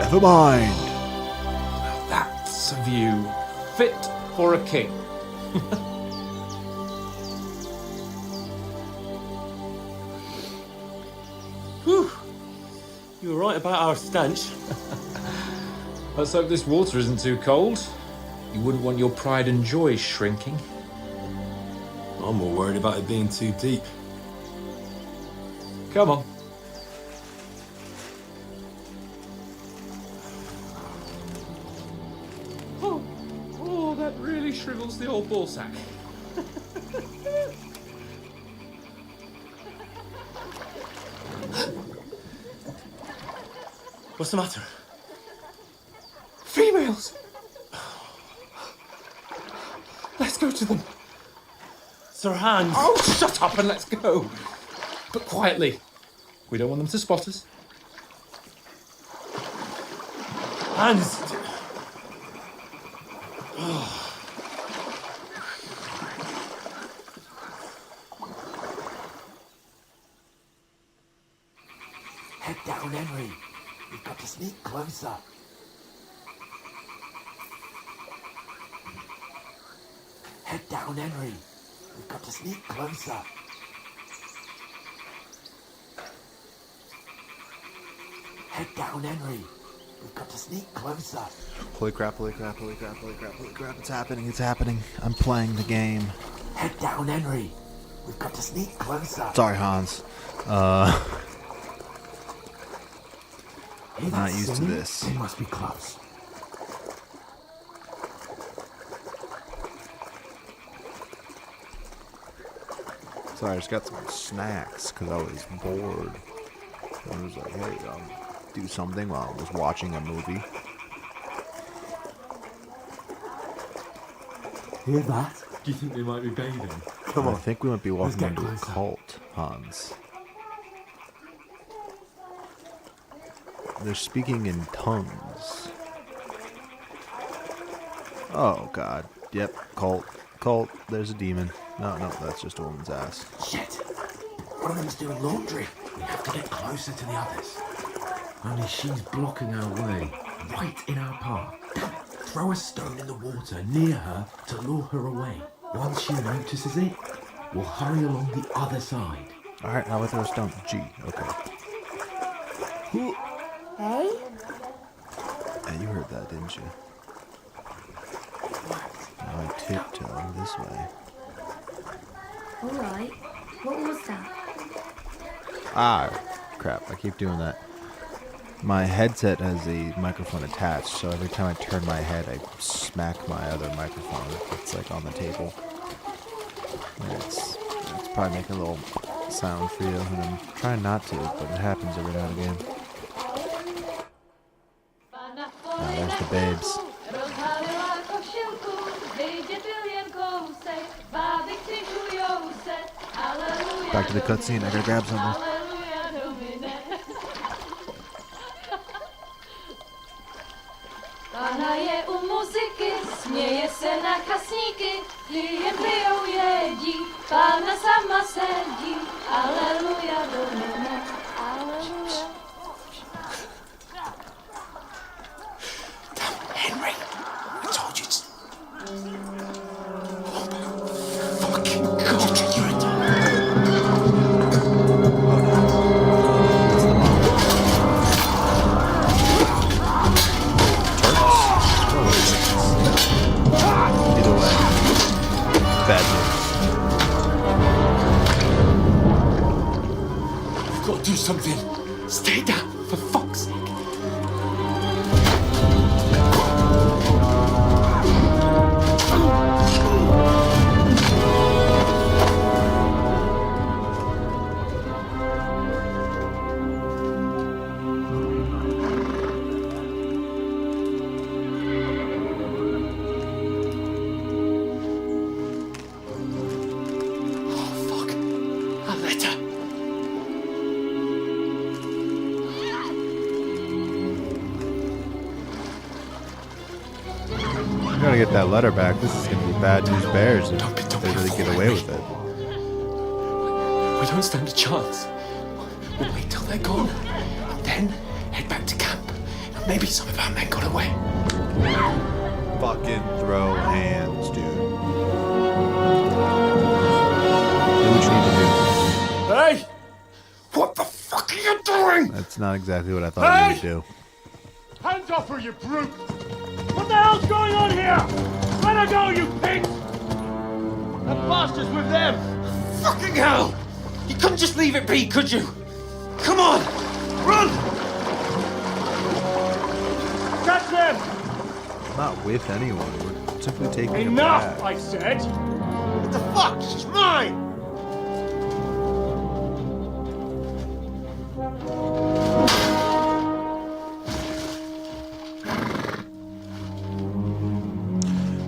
Never mind. That's a view fit for a king. Whew. You were right about our stench. Let's hope this water isn't too cold. You wouldn't want your pride and joy shrinking. I'm more worried about it being too deep. Come on. Oh, that really shrivels the old ball sack. What's the matter? Females! Let's go to them. Sir Hans! Oh, shut up and let's go. But quietly. We don't want them to spot us. Hans! Head down, Henry. We've got to sneak closer. Head down, Henry. We've got to sneak closer. Head down, Henry. We've got to sneak closer. Holy crap, holy crap, holy crap, holy crap, holy crap. It's happening, it's happening. I'm playing the game. Head down, Henry. We've got to sneak closer. Sorry, Hans. Hear that Not used to singing? this. They must be close. Sorry, I just got some snacks because I was bored. I was like, hey, do something while I was watching a movie. Hear that? Do you think they might be bathing? Come on. I think we might be walking get into a closer. cult, Hans. They're speaking in tongues. Oh, God. Yep, cult. Cult. There's a demon. No, that's just a woman's ass. Shit! One of them's doing laundry. We have to get closer to the others. Only she's blocking our way, right in our path. Damn it. Throw a stone in the water near her to lure her away. Once she notices it, we'll hurry along the other side. Alright, how about throw a stone? G. Okay. Hey? Yeah, you heard that, didn't you? Now I tiptoe this way. Alright. What was that? Ah, crap. I keep doing that. My headset has a microphone attached, so every time I turn my head, I smack my other microphone that's like on the table. And it's probably making a little sound for you, and I'm trying not to, but it happens every now and again. Ah, there's the babes. Back to the cutscene. I gotta grab something. Pana je u muzyky, směje se na kasníky, jen pijou jedí, Pána sama sedí, aleluja do nebe, aleluja. Henry, I told you to... Either way, bad news. We've got to do something. Stay down, for fuck's sake. letter. We gotta get that letter back. This is gonna be bad news bears if they really get away with it. We don't stand a chance. We'll wait till they're gone, and then head back to camp. Maybe some of our men got away. Fucking throw hands, dude. Do what you need to do. Hey! What the fuck are you doing? That's not exactly what I thought you would do. Hands off her, you brute! What the hell's going on here? Let her go, you pigs! That bastard's with them! Fucking hell! You couldn't just leave it be, could you? Come on! Run! Catch them! Not with anyone. We're simply taking Enough, a bath. I said! What the fuck? She's mine!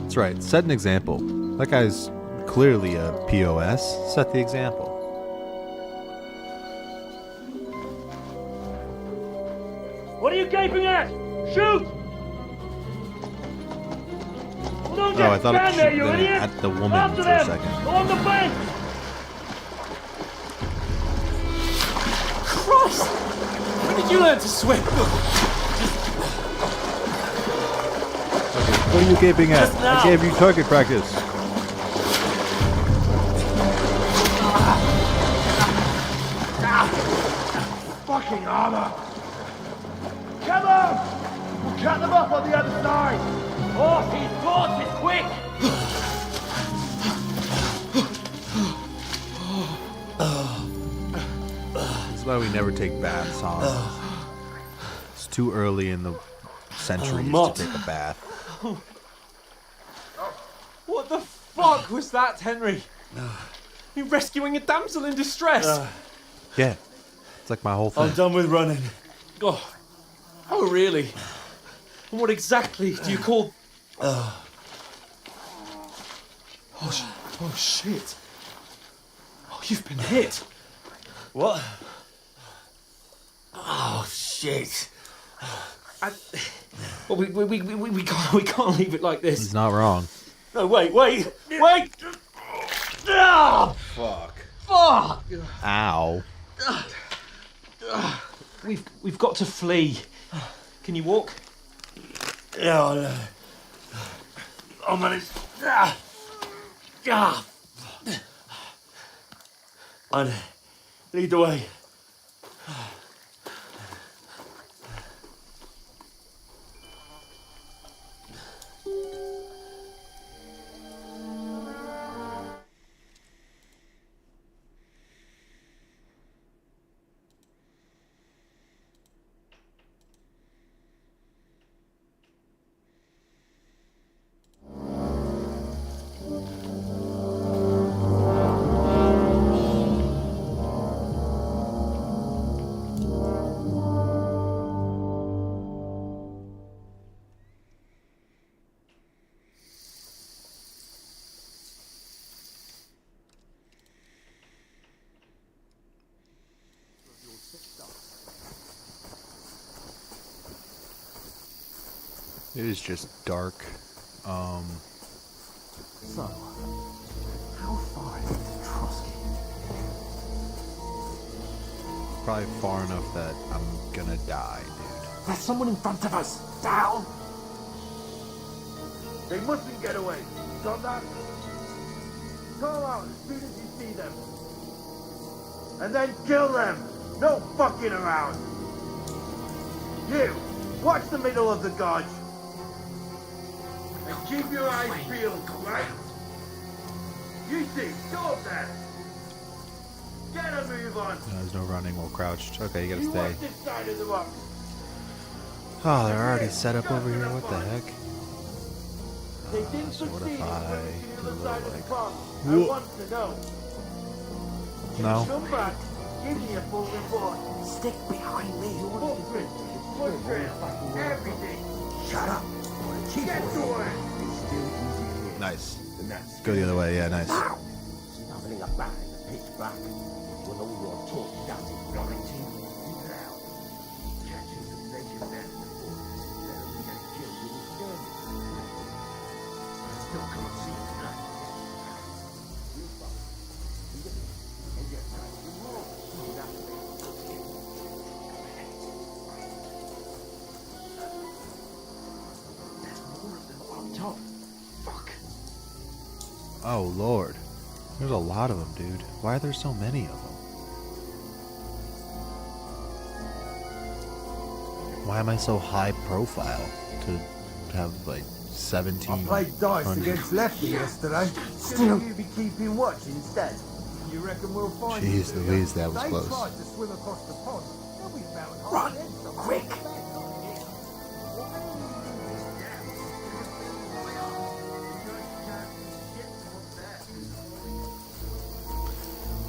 That's right. Set an example. That guy's clearly a POS. Set the example. What are you gaping at? Shoot! Well, don't Oh, just I thought it stand there, should you have been idiot! at the woman After for a them! second. Along the bank! Christ! When did you learn to swim? What are you gaping at? Just now. I gave you target practice. Fucking armor! Come on! We'll cut them off on the other side! Horses, quick! This is why we never take baths, huh? It's too early in the centuries to take a bath. What the fuck was that, Henry? You rescuing a damsel in distress? Yeah. It's like my whole thing. I'm done with running. Oh, really? And what exactly do you call... Oh, shit. Oh, you've been hit. What? Oh, shit. Well, we can't leave it like this. He's not wrong. No, wait! Ah! Fuck. Fuck! Ow. We've got to flee. Can you walk? Yeah, I know. I'll manage. I'd lead the way. It is just dark. So, how far is it to Trotsky? Probably far enough that I'm gonna die, dude. There's someone in front of us! Down! They mustn't get away. Got that? Call out as soon as you see them. And then kill them! No fucking around! You! Watch the middle of the gorge! And keep your eyes peeled, right? You see, go up there! Get a move on! No, there's no running while crouched. Okay, you gotta You stay. watch this side of the rock! Oh, they're already set up over here. What the heck? They didn't So what succeed if I in the other do side of the like... pond. I Whoa. want to know. No. Come back, give me a full report. Stick behind me. Footprints, footprints, everything. Shut up. Get to work. Nice. Go the other way. Yeah, nice. Snuffling a bag. pitch black. When all your talk does is warranty, now, catching some nature men before they'll be getting killed with his skirmish. I still can't see his blood. You fuck. And yet, you wrong. There's more of them up top. Fuck. Oh, Lord. There's a lot of them, dude. Why are there so many of them? Why am I so high profile to have like 17? I played dice against Lefty yesterday. Still, you be keeping watch instead. You reckon we'll find Jeez Louise, that was they close. tried to swim across the pond. They'll be found Run! dead somewhere. Quick!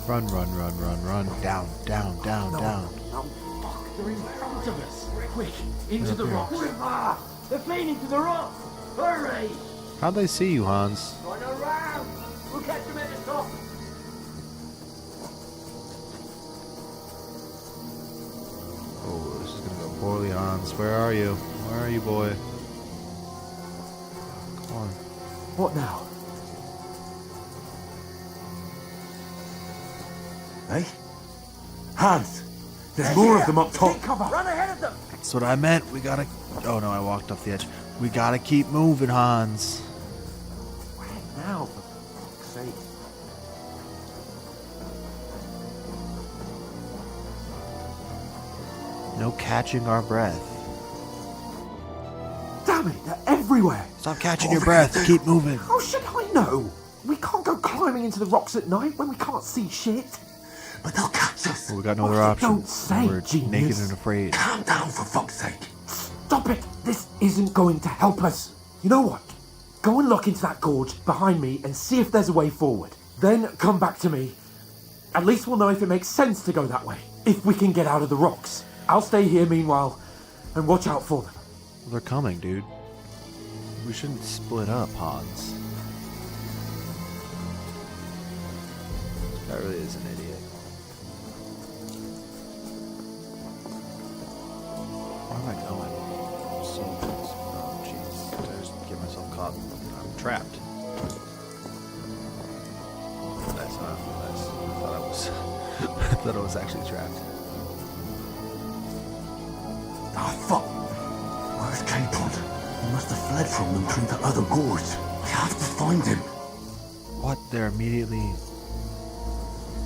Run, run, run, run, run. Down, down, down, down. They're in front of us. Quick, into the Up here. rocks. Ah, they're feeding to the rock. Hurry! How'd they see you, Hans? Going around. We'll catch them at the top. Oh, this is gonna go poorly, Hans. Where are you? Where are you, boy? Come on. What now? Hey? Hans! There's more of them up top. Run ahead of them. That's what I meant. We gotta... Oh, no, I walked off the edge. We gotta keep moving, Hans. Where now, for fuck's sake? No catching our breath. Damn it, they're everywhere. Stop catching your breath. Keep moving. How should I know? We can't go climbing into the rocks at night when we can't see shit. But they'll catch us. Well, we got no other you option. don't say, We're genius. naked and afraid. Calm down, for fuck's sake. Stop it! This isn't going to help us. You know what? Go and look into that gorge behind me and see if there's a way forward. Then come back to me. At least we'll know if it makes sense to go that way. If we can get out of the rocks. I'll stay here meanwhile and watch out for them. Well, they're coming, dude. We shouldn't split up, Hans. That really is an idiot. Where am I going? So close. Oh, jeez. Did I just get myself caught? I'm trapped. Nice, huh? Nice. I thought I was... I thought I was actually trapped. Ah, fuck. Where's Capon? He must have fled from them through the other gorge. I have to find him. What? They're immediately...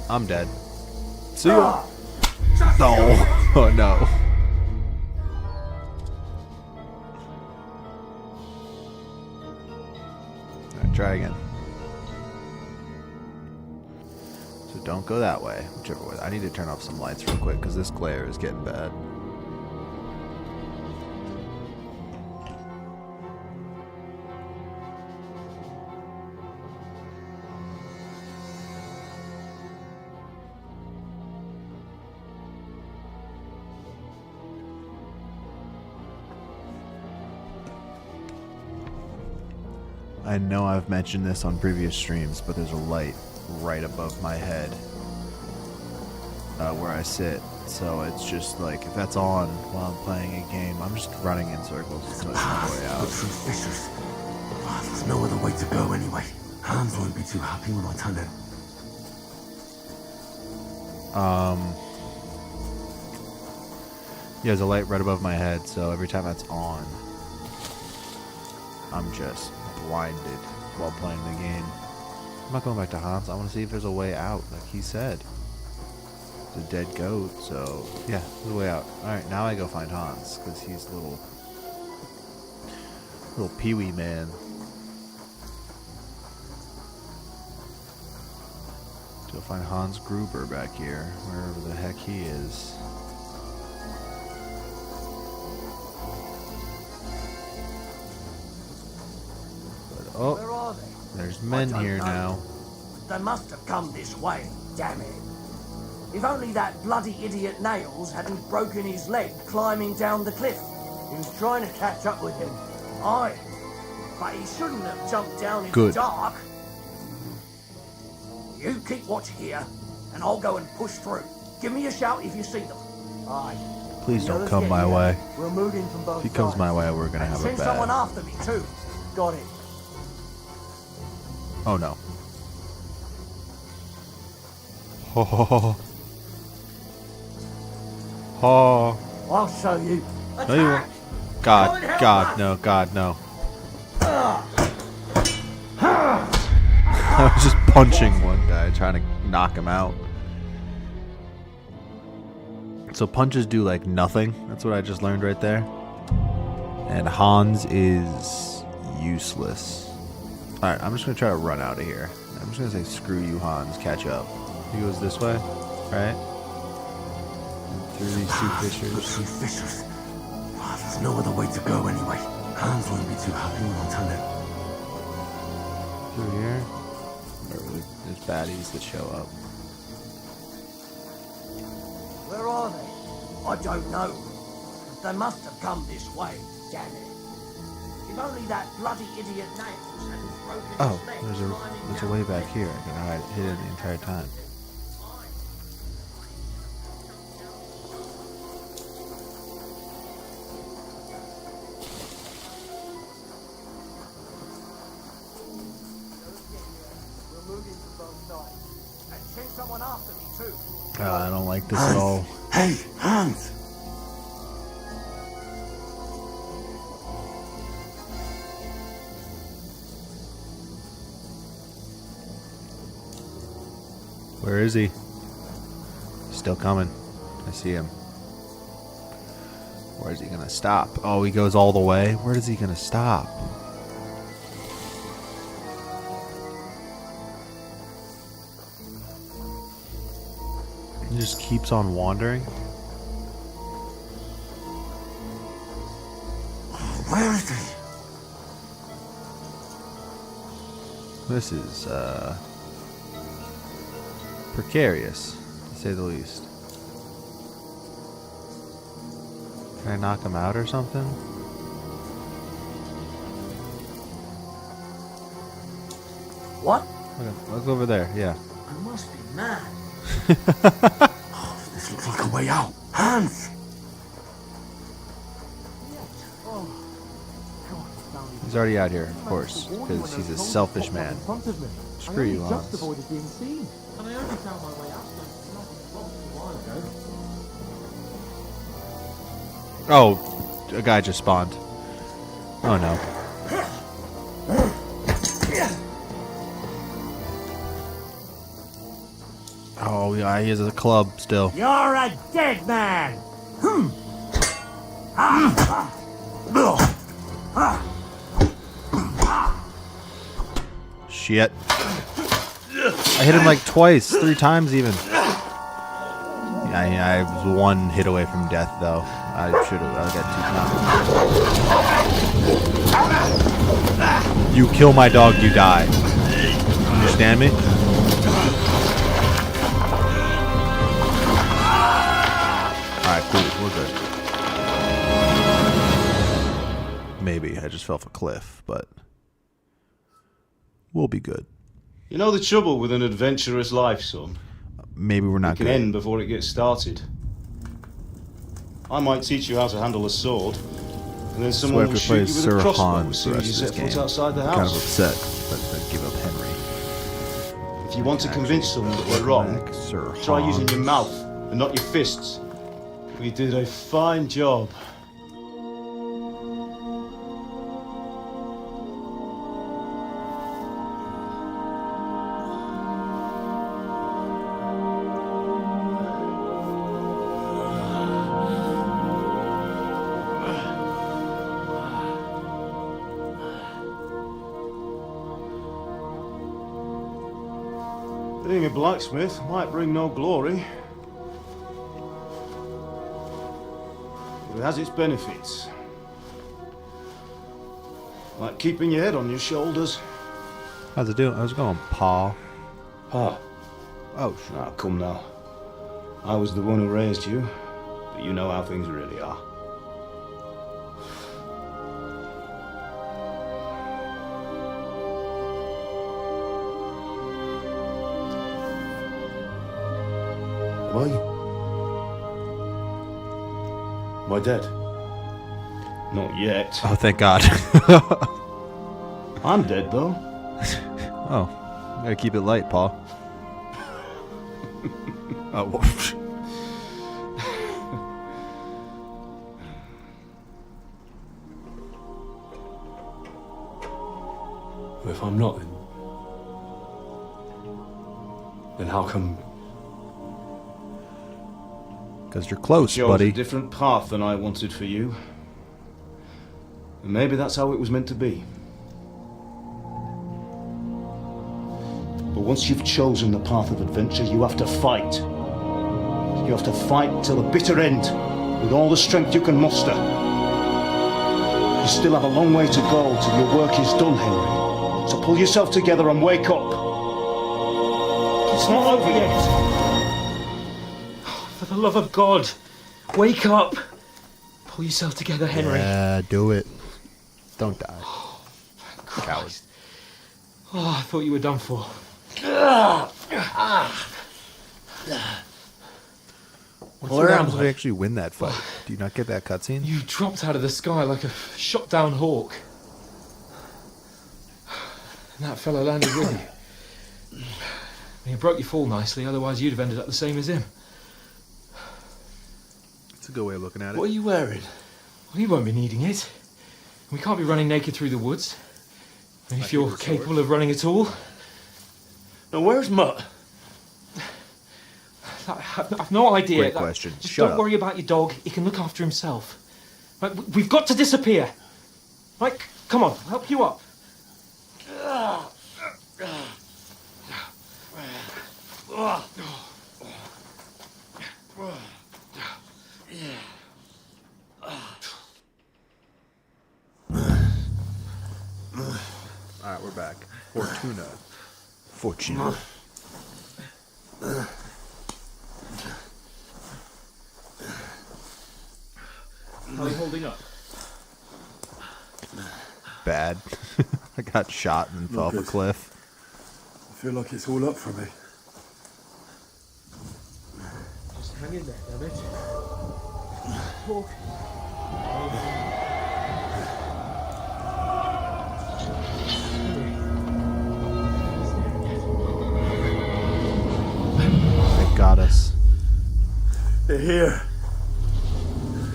I'm dead. See ya! No! Oh no. Alright, try again. So don't go that way, whichever way. I need to turn off some lights real quick because this glare is getting bad. I know I've mentioned this on previous streams, but there's a light right above my head where I sit. So it's just like, if that's on while I'm playing a game, I'm just running in circles until I find my way out. Through fissures. Ah, there's no other way to go anyway. Hans won't be too happy when I tell him. Yeah, there's a light right above my head, so every time that's on, I'm just blinded while playing the game. I'm not going back to Hans. I want to see if there's a way out, like he said. It's a dead goat, so yeah, there's a way out. Alright, now I go find Hans, because he's a little peewee man. Go find Hans Gruber back here, wherever the heck he is. But, oh, Where are they? there's men I don't here know. now. They must have come this way, damn it. If only that bloody idiot Nails hadn't broken his leg climbing down the cliff. He was trying to catch up with him. Aye. But he shouldn't have jumped down in Good. the dark. You keep watch here, and I'll go and push through. Give me a shout if you see them. Aye. Please The don't others come get my here. way. We'll move in from both If he comes sides. my way, we're gonna have a Send someone bad. after me too. Got it. Oh no. Ho ho ho. Ho. I'll show you. No, you won't. God, God, no, God, no. I was just punching one guy, trying to knock him out. So punches do like nothing. That's what I just learned right there. And Hans is useless. Alright, I'm just going to try to run out of here. I'm just going to say screw you, Hans. Catch up. He goes this way, right? And through these two fissures. Two fissures. There's no other way to go anyway. Hans won't be too happy when I tell him. Through here. There's baddies that show up. Where are they? I don't know. They must have come this way. Damn it. If only that bloody idiot Nails hadn't broken Oh, his leg there's a way back here. I can hide hidden the entire time. We'll move in from both sides. And send someone after me too. I don't like this at all. Hey, Hans! Where is he? Still coming. I see him. Where is he gonna stop? Oh, he goes all the way? Where is he gonna stop? He just keeps on wandering? Where is he? This is, precarious, to say the least. Can I knock him out or something? What? Look over there, yeah. I must be mad. This looks like a way out. Hans! He's already out here, of course, because he's a selfish man. Screw you, Hans. Just avoided being seen, and I only found my way out thanks to nothing wrong a while ago. Oh, a guy just spawned. Oh no. Oh yeah, he has a club still. You're a dead man! Shit. I hit him like twice, 3 times even. Yeah, I was 1 hit away from death though. I got 2 times. You kill my dog, you die. Understand me? Alright, cool, we're good. Maybe, I just fell off a cliff, but we'll be good. You know the trouble with an adventurous life, son? Maybe we're not It can good. end before it gets started. I might teach you how to handle a sword, and then So someone I will have to play shoot you with Sir a crossbow as Hans the soon as rest you of set this foot game. outside the I'm kind of house. upset, but then give up Henry. If you want to convince someone that we're wrong, Sir try using your Hans. mouth and not your fists. We did a fine job. Being a blacksmith might bring no glory, but it has its benefits. Like keeping your head on your shoulders. How's it doing? How's it going, Paul? Pa. Oh, sure. Ah, come now. I was the one who raised you, but you know how things really are. Am I dead? Not yet. Oh, thank God. I'm dead, though. Oh, gotta keep it light, Paul. Oh, well, If I'm not, then how come? because you're close, You chose buddy. a different path than I wanted for you. And maybe that's how it was meant to be. But once you've chosen the path of adventure, you have to fight. You have to fight till the bitter end, with all the strength you can muster. You still have a long way to go till your work is done, Henry. So pull yourself together and wake up. It's not over yet. For the love of God, wake up. Pull yourself together, Henry. Yeah, do it. Don't die. Coward. Oh, I thought you were done for. What happens if we actually win that fight? Do you not get that cutscene? You dropped out of the sky like a shot down hawk. And that fella landed with you. And he broke your fall nicely, otherwise you'd have ended up the same as him. That's a good way of looking at it. What are you wearing? Well, you won't be needing it. We can't be running naked through the woods. And if you're capable of running at all. Now, where's Mutt? I've no idea. Great question. Just Shut don't up. worry about your dog. He can look after himself. Right, we've got to disappear. Right, come on, I'll help you up. Alright, we're back. Fortuna. Fortuna. How are you holding up? Bad. I got shot and fell off a cliff. I feel like it's all up for me. Just hang in there, damn it. Talk. They got us. They're here.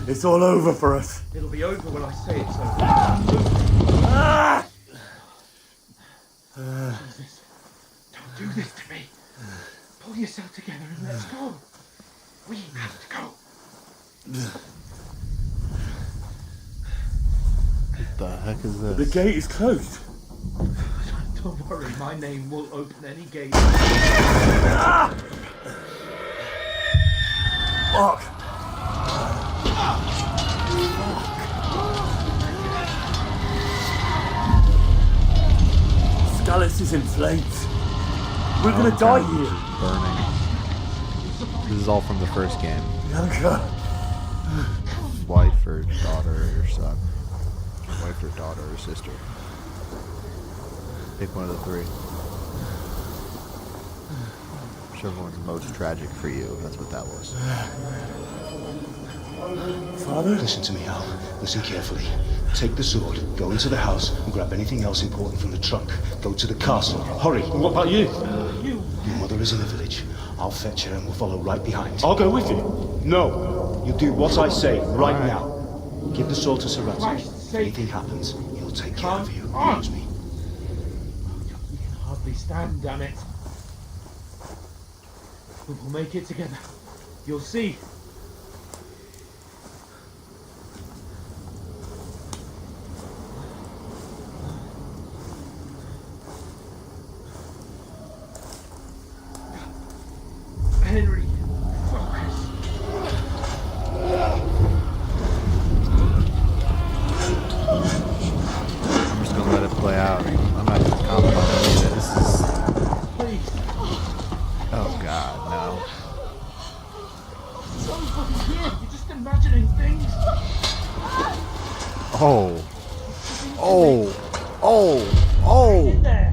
It's all over for us. It'll be over when I say it's over. Jesus, don't do this to me. Pull yourself together and let's go. We have to go. What the heck is this? The gate is closed. Don't worry, my name will open any gate. Fuck. Scallis is in flames. We're gonna die here. Burning. This is all from the first game. Bianca. Wife or daughter or son. Wife or daughter or sister. Pick one of the three. Whichever one's most tragic for you, that's what that was. Father? Listen to me, Al. Listen carefully. Take the sword, go into the house, and grab anything else important from the trunk. Go to the castle. Hurry. What about you? Your mother is in the village. I'll fetch her and we'll follow right behind. I'll go with you. No. You do what I say right now. Give the sword to Sarati. If anything happens, he'll take care of you. Promise me. We can hardly stand, damn it. But we'll make it together. You'll see. Henry, focus. I'm just gonna let it play out. I'm not gonna comment on any of this. Please. Oh god, no. So fucking good. You're just imagining things. Oh. Oh. Oh. Oh. In there.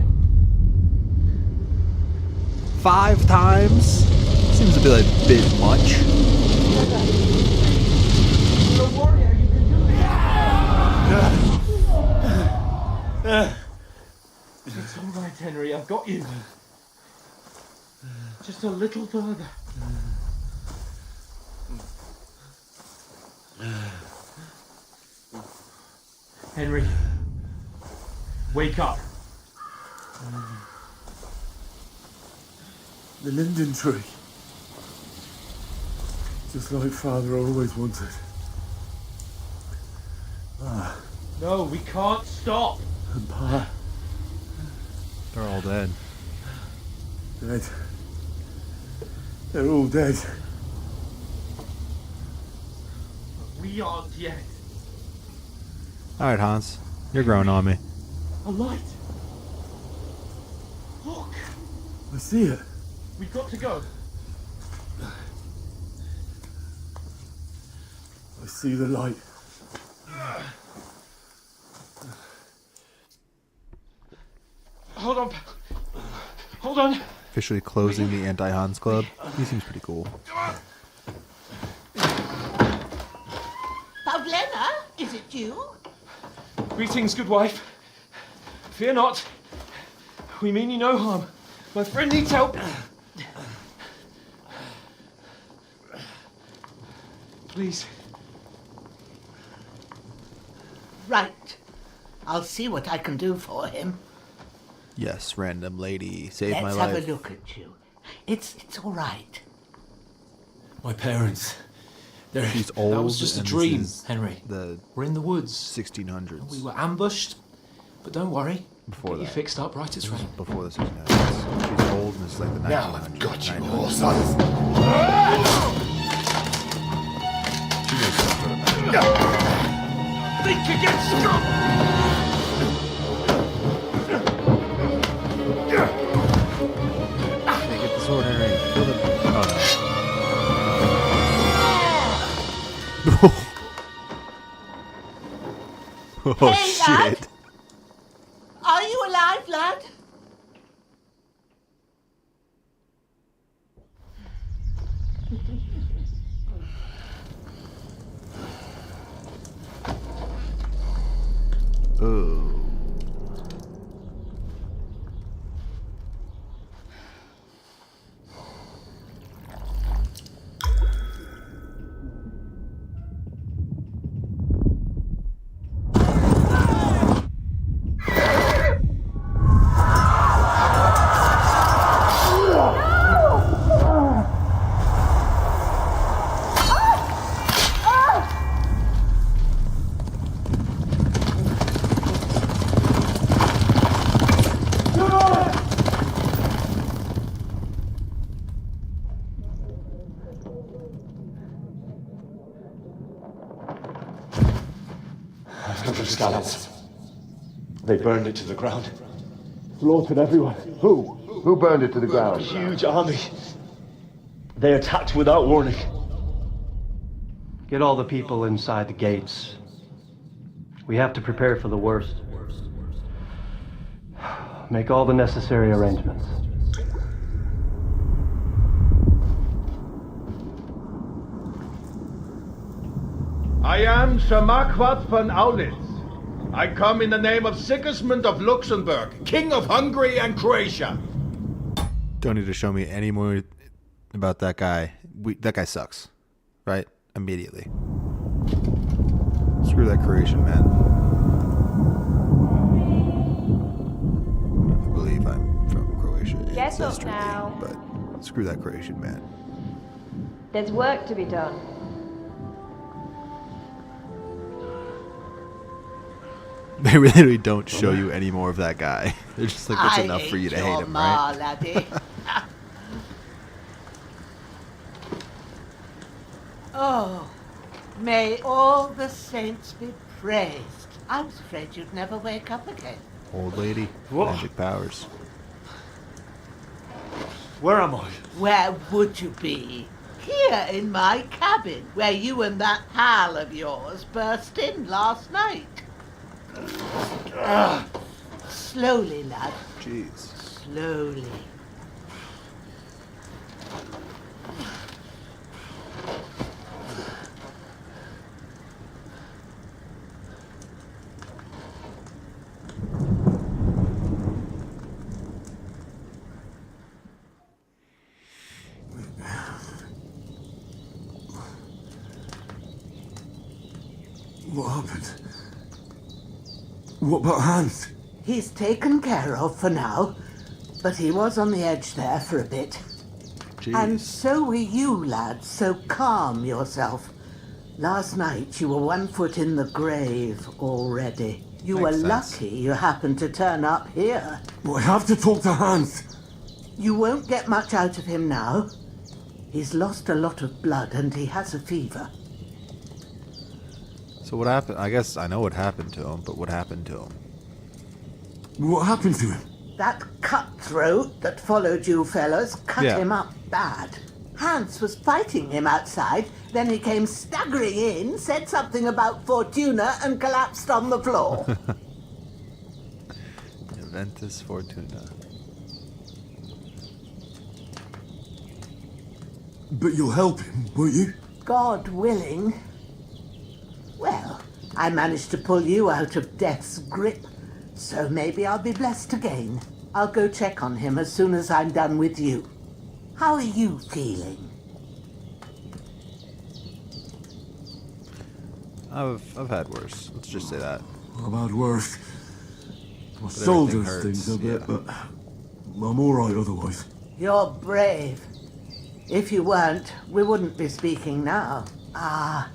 5 times? Seems a be like a bit much. You're a warrior, you can do this. It's all right, Henry, I've got you. Just a little further. Henry, wake up. The linden tree. Just like Father always wanted. No, we can't stop. And Pa. They're all dead. Dead. They're all dead. We aren't yet. Alright, Hans. You're growing on me. A light. Look, I see it. we've got to go. I see the light. Hold on. Hold on. Officially closing the Anti-Hans Club. He seems pretty cool. Pavlena, is it you? Greetings, good wife. Fear not. We mean you no harm. My friend needs help. Please. Right. I'll see what I can do for him. Yes, random lady. Save my Let's life. have a look at you. It's all right. My parents. She's old. That was just a and dream, this is Henry. The We're in the woods. 1600s. We were ambushed, but don't worry. Before Get you that. fixed up right as rain. Before the 1600s. She's old and it's like the 1900s. Now I've got you 900s. all, sons. She knows something about it. Think against Scott! Hey, get the sword, Henry. Kill the... Oh, no. Oh, Hey, shit. lad. Are you alive, lad? Oh. The scallops. They burned it to the ground. Slaughtered everyone. Who? Who burned it to the A ground? huge army. They attacked without warning. Get all the people inside the gates. We have to prepare for the worst. Make all the necessary arrangements. I am Sir Marquardt von Aulitz. I come in the name of Sigismund of Luxembourg, King of Hungary and Croatia. Don't need to show me any more about that guy. That guy sucks. Right? Immediately. Screw that Croatian man. I believe I'm from Croatia. It Get says up to me, now. but screw that Croatian man. There's work to be done. They really don't show you any more of that guy. They're just like, it's enough for you to hate him, right? Laddie. Oh, may all the saints be praised. I was afraid you'd never wake up again. Old lady. Magic powers. Where am I? Where would you be? Here in my cabin, where you and that pal of yours burst in last night. Slowly, lad. Jeez. Slowly. What happened? What about Hans? He's taken care of for now, but he was on the edge there for a bit. Jeez. And so were you, lad, so calm yourself. Last night you were 1 foot in the grave already. You were lucky you happened to turn up here. I have to talk to Hans. You won't get much out of him now. He's lost a lot of blood and he has a fever. So what happened? I guess I know what happened to him, but what happened to him? What happened to him? That cutthroat that followed you fellas cut him up bad. Hans was fighting him outside, then he came staggering in, said something about Fortuna and collapsed on the floor. Juventus Fortuna. But you'll help him, won't you? God willing. Well, I managed to pull you out of death's grip, so maybe I'll be blessed again. I'll go check on him as soon as I'm done with you. How are you feeling? I've had worse. Let's just say that. I've had worse. My But soul everything does hurts, things a bit, yeah. but I'm alright otherwise. You're brave. If you weren't, we wouldn't be speaking now. Ah,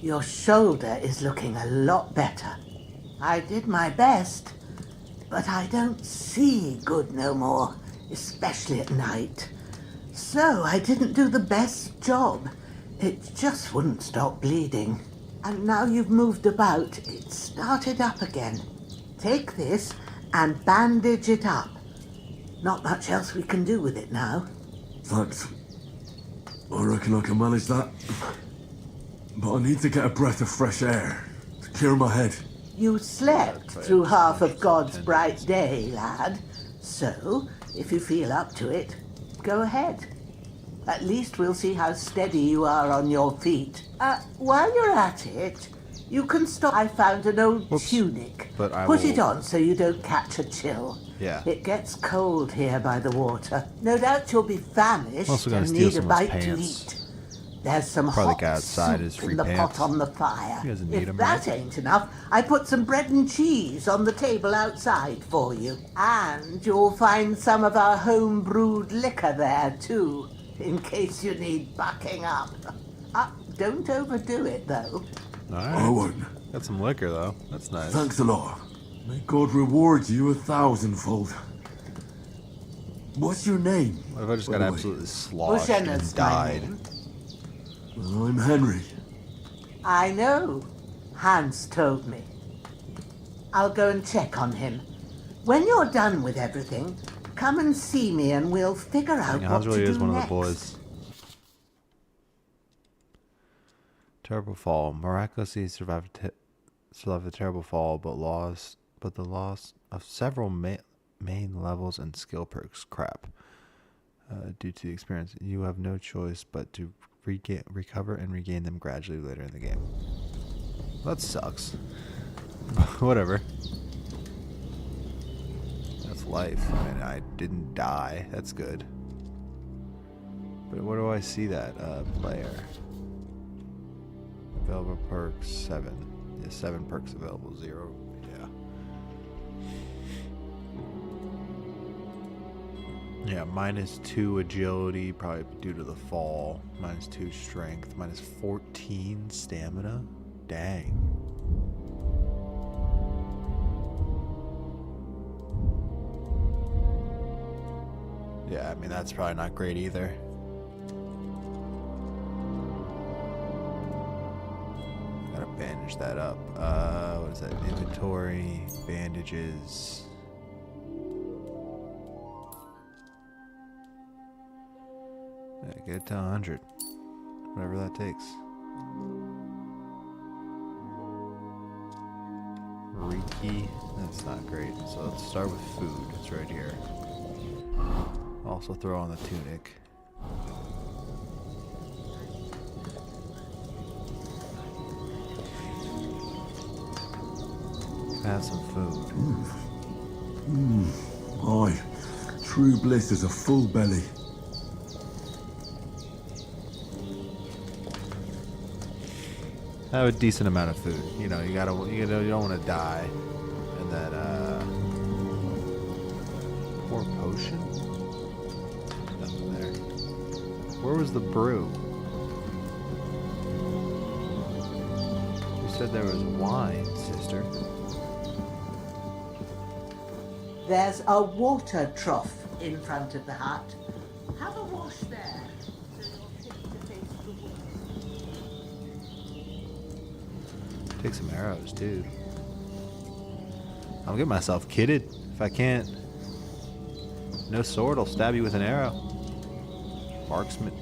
your shoulder is looking a lot better. I did my best, but I don't see good no more, especially at night. So I didn't do the best job. It just wouldn't stop bleeding. And now you've moved about, it started up again. Take this and bandage it up. Not much else we can do with it now. Thanks. I reckon I can manage that. But I need to get a breath of fresh air to clear my head. You slept through half of God's bright day, lad. So, if you feel up to it, go ahead. At least we'll see how steady you are on your feet. While you're at it, you can stop. I found an old tunic. But I Put will... it on so you don't catch a chill. Yeah. It gets cold here by the water. No doubt you'll be famished I'm also gonna and steal need a someone's bite pants. to eat. There's some Probably hot go outside soup as free in the pants. pot on the fire. He doesn't need If 'em, that right? ain't enough, I put some bread and cheese on the table outside for you. And you'll find some of our home-brewed liquor there, too, in case you need bucking up. Don't overdo it, though. Alright. I won't. Got some liquor, though. That's nice. Thanks a lot. May God reward you 1,000-fold. What's your name? What if I just by got the way? absolutely sloshed and Bushenna's my died? name. Well, I'm Henry. I know. Hans told me. I'll go and check on him. When you're done with everything, come and see me and we'll figure out Hans what really to is do one next. of the boys. Terrible fall. Miraculously survived the terrible fall, but the loss of several main levels and skill perks. Crap. Due to the experience, you have no choice but to recover and regain them gradually later in the game. That sucks. Whatever. That's life. I mean, I didn't die. That's good. But where do I see that? Player. Available perks 7. Yeah, 7 perks available. 0. Yeah. Yeah, -2 agility, probably due to the fall. -2 strength. -14 stamina. Dang. Yeah, I mean, that's probably not great either. Gotta bandage that up. What is that? Inventory, bandages. Yeah, get it to 100. Whatever that takes. Reiki. That's not great. So let's start with food. It's right here. Also throw on the tunic. Have some food. Aye. True bliss is a full belly. Have a decent amount of food. You know, you don't want to die. And then, pour potion? Nothing there. Where was the brew? You said there was wine, sister. There's a water trough in front of the hut. Have a wash there, so you're fit to face the world. Take some arrows, too. I'll get myself kitted if I can't. No sword, I'll stab you with an arrow. Marksman.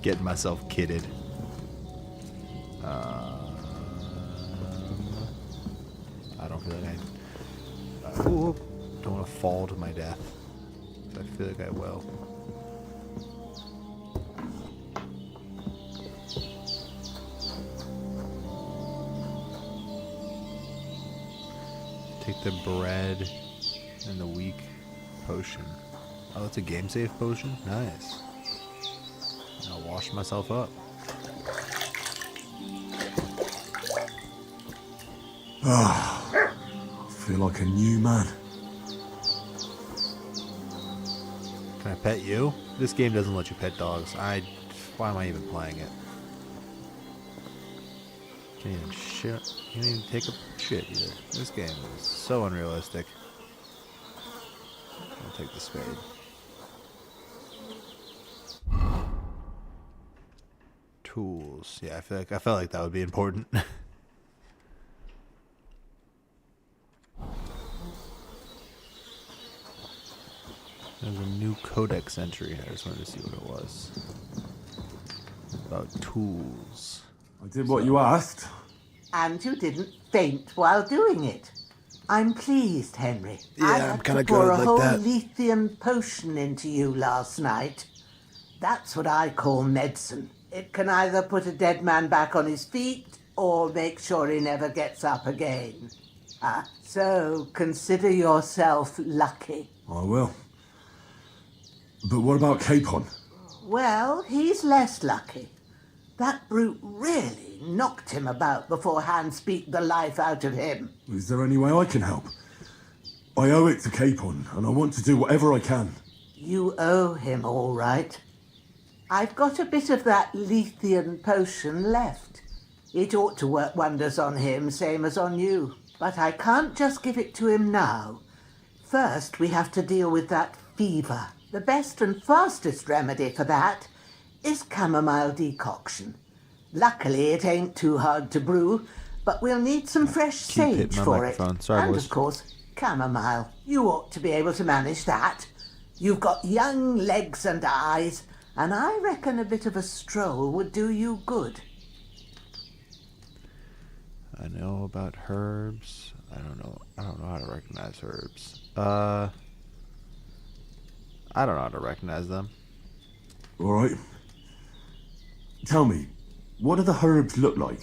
Getting myself kitted. I don't feel like I... don't want to fall to my death. I feel like I will. Take the bread and the weak potion. Oh, that's a game save potion? Nice. I'll wash myself up. I feel like a new man. Can I pet you? This game doesn't let you pet dogs. Why am I even playing it? Can't even shit. Can't even take a shit either. This game is so unrealistic. I'll take the spade. Tools. Yeah, I felt like that would be important. There's a new codex entry. I just wanted to see what it was. About tools. I did what you asked. And you didn't faint while doing it. I'm pleased, Henry. Yeah, I I'm had kinda to pour good a like whole that. lithium potion into you last night. That's what I call medicine. It can either put a dead man back on his feet or make sure he never gets up again. So consider yourself lucky. I will. But what about Capon? Well, he's less lucky. That brute really knocked him about before Hans beat the life out of him. Is there any way I can help? I owe it to Capon, and I want to do whatever I can. You owe him, all right. I've got a bit of that lithium potion left. It ought to work wonders on him, same as on you. But I can't just give it to him now. First, we have to deal with that fever. The best and fastest remedy for that is chamomile decoction. Luckily, it ain't too hard to brew, but we'll need some fresh sage hitting my for it. microphone. Sorry, and boys. of course, chamomile. You ought to be able to manage that. You've got young legs and eyes, and I reckon a bit of a stroll would do you good. I know about herbs. I don't know how to recognize herbs. I don't know how to recognize them. All right. Tell me, what do the herbs look like?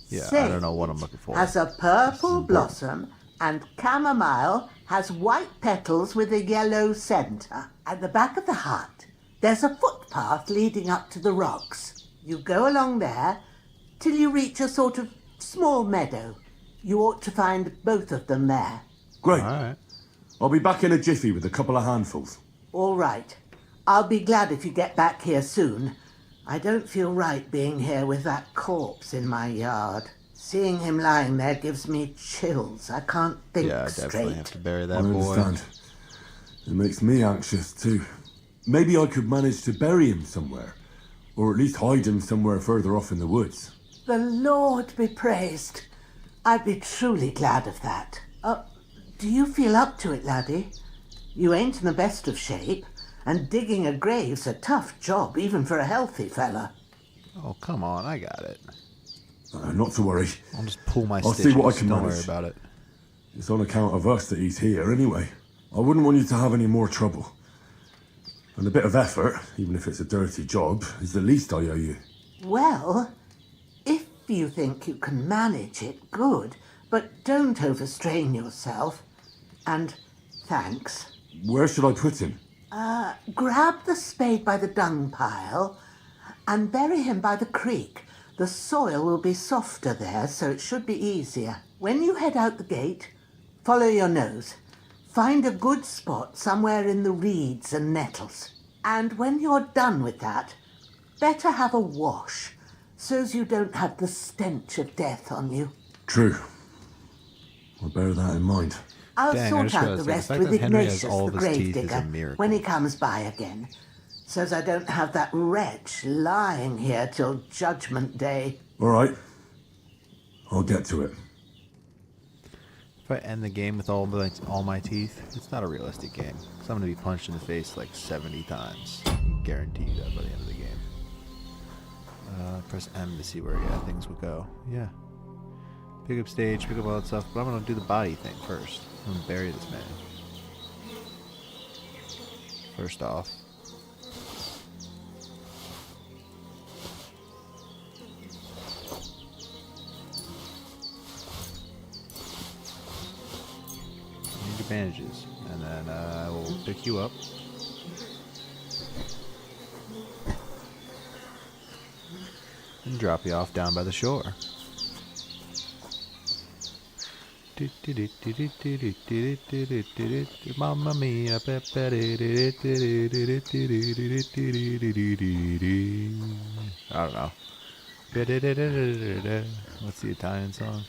Yeah, Sage I don't know what I'm looking for. has a purple blossom, and chamomile has white petals with a yellow centre. At the back of the hut, there's a footpath leading up to the rocks. You go along there till you reach a sort of small meadow. You ought to find both of them there. Great. All right. I'll be back in a jiffy with a couple of handfuls. All right. I'll be glad if you get back here soon. I don't feel right being here with that corpse in my yard. Seeing him lying there gives me chills. I can't think Yeah, I straight. definitely have to bury I that boy. understand. It makes me anxious too. Maybe I could manage to bury him somewhere. Or at least hide him somewhere further off in the woods. The Lord be praised. I'd be truly glad of that. Do you feel up to it, laddie? You ain't in the best of shape, and digging a grave's a tough job, even for a healthy fella. Oh, come on, I got it. Not to worry. I'll just pull my I'll stitches. see what I can Don't manage. worry about it. It's on account of us that he's here anyway. I wouldn't want you to have any more trouble. And a bit of effort, even if it's a dirty job, is the least I owe you. Well, if you think you can manage it, good, but don't overstrain yourself. And thanks. Where should I put him? Grab the spade by the dung pile and bury him by the creek. The soil will be softer there, so it should be easier. When you head out the gate, follow your nose. Find a good spot somewhere in the reeds and nettles. And when you're done with that, better have a wash, so's you don't have the stench of death on you. True. I'll bear that in mind. I'll Dang, I sort just out realized the that rest the fact with that Henry has Ignatius, all the of his teeth is a gravedigger, miracle. when he comes by again, so's I don't have that wretch lying here till Judgment Day. All right. I'll get to it. If I end the game with all my teeth, it's not a realistic game. So I'm going to be punched in the face like 70 times. I can guarantee you that by the end of the game. Press M to see where things will go. Yeah. Pick up stage, pick up all that stuff, but I'm going to do the body thing first. I'm going to bury this man. First off. Bandages, and then I will pick you up and drop you off down by the shore. Mamma mia, I don't know. What's the Italian song?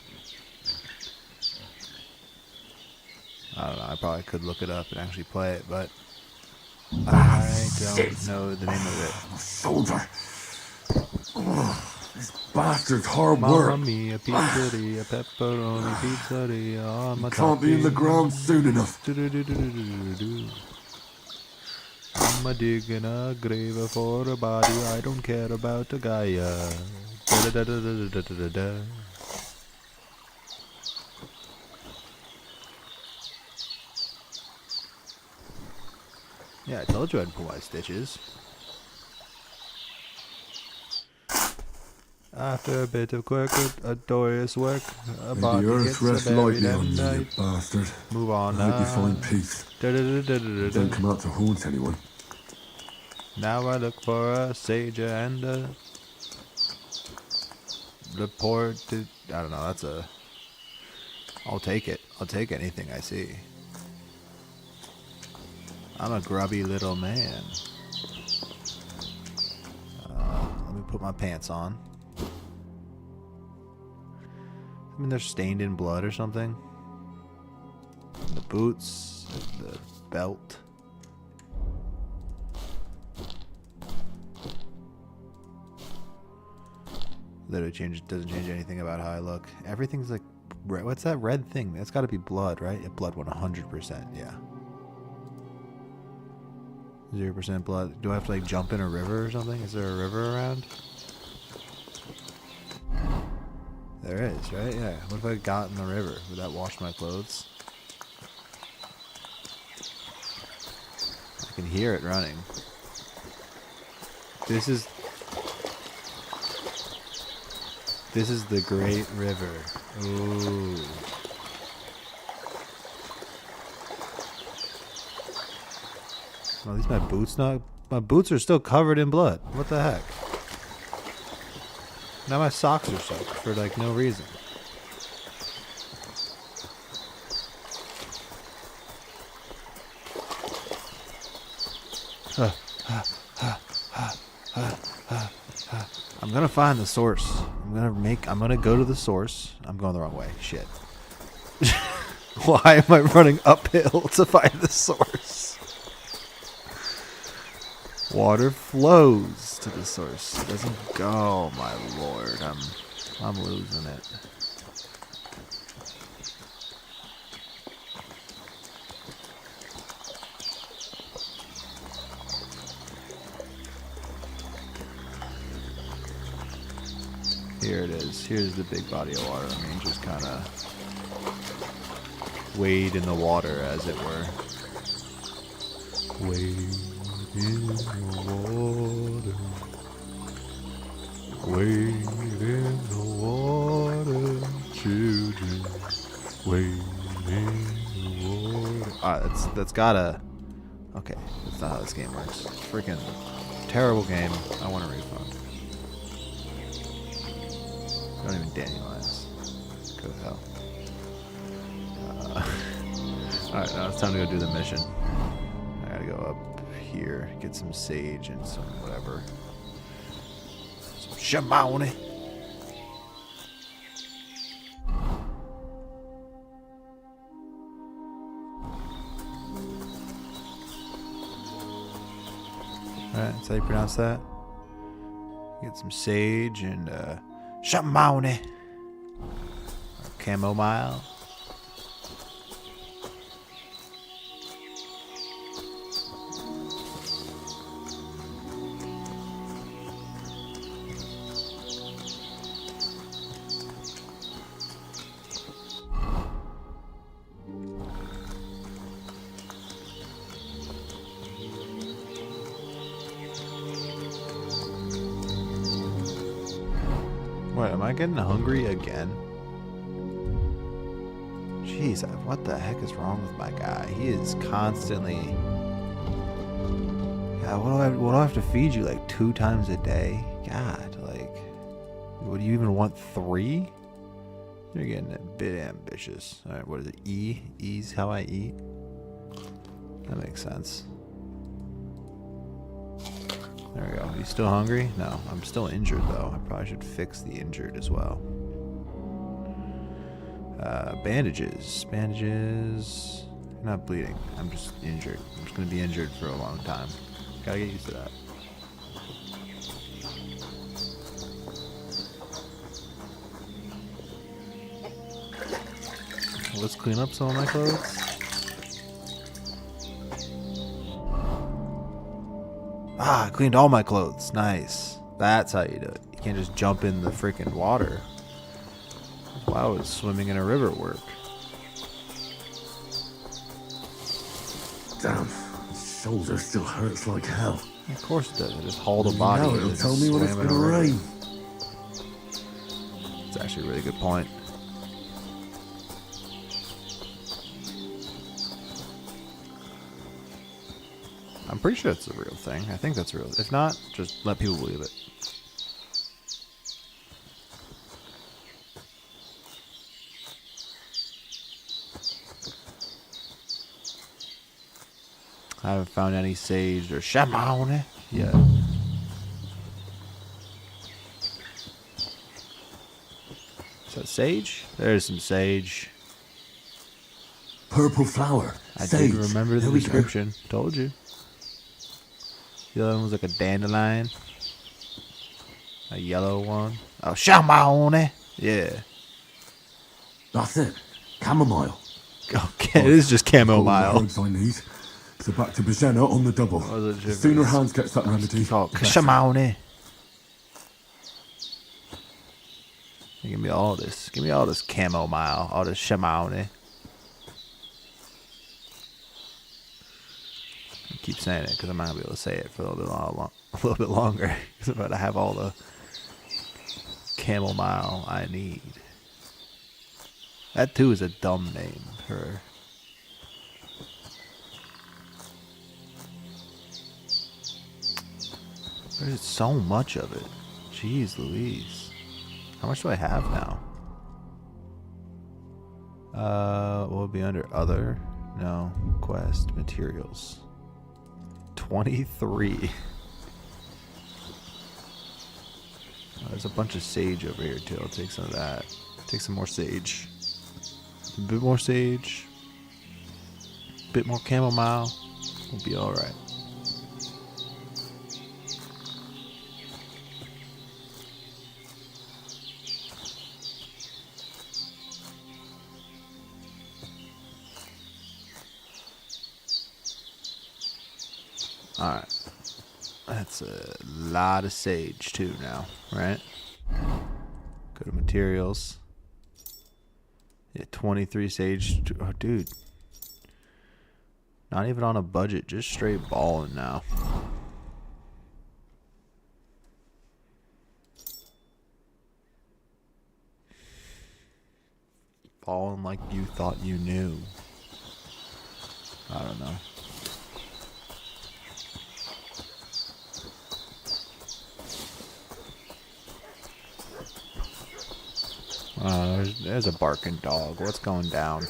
I don't know, I probably could look it up and actually play it, but I don't know the name of it. Soldier! This bastard's hard Mamma work. mia, pizzeria, pepperoni, pizzeria on my Can't be in the ground soon enough. I'm a digging a grave for a body, I don't care about a guy. Yeah, I told you I'd pull my stitches. After a bit of quick, adorious work, a May body the earth gets rest buried lightly at on you, night. you bastard. Move on I hope you now. find peace. Don't come out to haunt anyone. Now I look for a sage and a report to... I don't know, that's a... I'll take it. I'll take anything I see. I'm a grubby little man. Let me put my pants on. I mean, they're stained in blood or something. The boots, the belt. Literally doesn't change anything about how I look. Everything's like, what's that red thing? That's got to be blood, right? Yeah, blood 100%, yeah. 0% blood. Do I have to like jump in a river or something? Is there a river around? There is, right? Yeah. What if I got in the river? Would that wash my clothes? I can hear it running. This is the Great River. Ooh. Well, at least my boots are still covered in blood. What the heck? Now my socks are soaked for like no reason. I'm gonna find the source. I'm gonna go to the source. I'm going the wrong way. Shit. Why am I running uphill to find the source? Water flows to the source. It doesn't go, my lord. I'm losing it. Here it is. Here's the big body of water. I mean, just kind of wade in the water, as it were. Wade in the water. Wade in the water, children. Wade in the water. Alright, that's gotta... Okay, that's not how this game works. Freaking terrible game. I want a refund. Don't even dandelions. Go to hell. Alright, now it's time to go do the mission. I gotta go up here, get some sage and some whatever. Some shamoni. Alright, that's how you pronounce that. Get some sage and shamoni. Chamomile. What, am I getting hungry again? Jeez, what the heck is wrong with my guy? He is constantly... God, what do I have to feed you, like 2 times a day? God, like... Would you even want 3? You're getting a bit ambitious. Alright, what is it? E? E's how I eat? That makes sense. There we go. Are you still hungry? No, I'm still injured though. I probably should fix the injured as well. Bandages. Bandages. You're not bleeding. I'm just injured. I'm just going to be injured for a long time. Gotta get used to that. Let's clean up some of my clothes. Ah, I cleaned all my clothes. Nice. That's how you do it. You can't just jump in the freaking water. Wow, would swimming in a river work? Damn, his shoulder still hurts like hell. Of course it does. I just haul the body. Now it'll tell me when it's swam in gonna a river. rain. It's actually a really good point. I'm pretty sure it's a real thing. I think that's real. If not, just let people believe it. I haven't found any sage or shamoni yet. Is that sage? There's some sage. Purple flower. I Sage. did remember the There we go. description. Told you. The other one was like a dandelion. A yellow one. Oh, shamoni. Yeah. That's it. Chamomile. Okay, it is just All the chamomile. herbs I need. So back to Bajana on the double. Was it The sooner Hans gets that remedy, Oh, the better. shamoni. Give me all this. Give me all this chamomile. All this shamoni. I keep saying it because I'm not going to be able to say it for a little bit longer. Because I'm about to have all the chamomile I need. That too is a dumb name for... There's so much of it. Jeez Louise. How much do I have now? What would be under other? No. Quest. Materials. 23. Oh, there's a bunch of sage over here too. I'll take some of that. Take some more sage. A bit more sage. A bit more chamomile. We'll be alright. Alright. That's a lot of sage too now, right? Go to materials. Yeah, 23 sage. Oh, dude. Not even on a budget, just straight balling now. Balling like you thought you knew. I don't know. There's a barking dog. What's going down?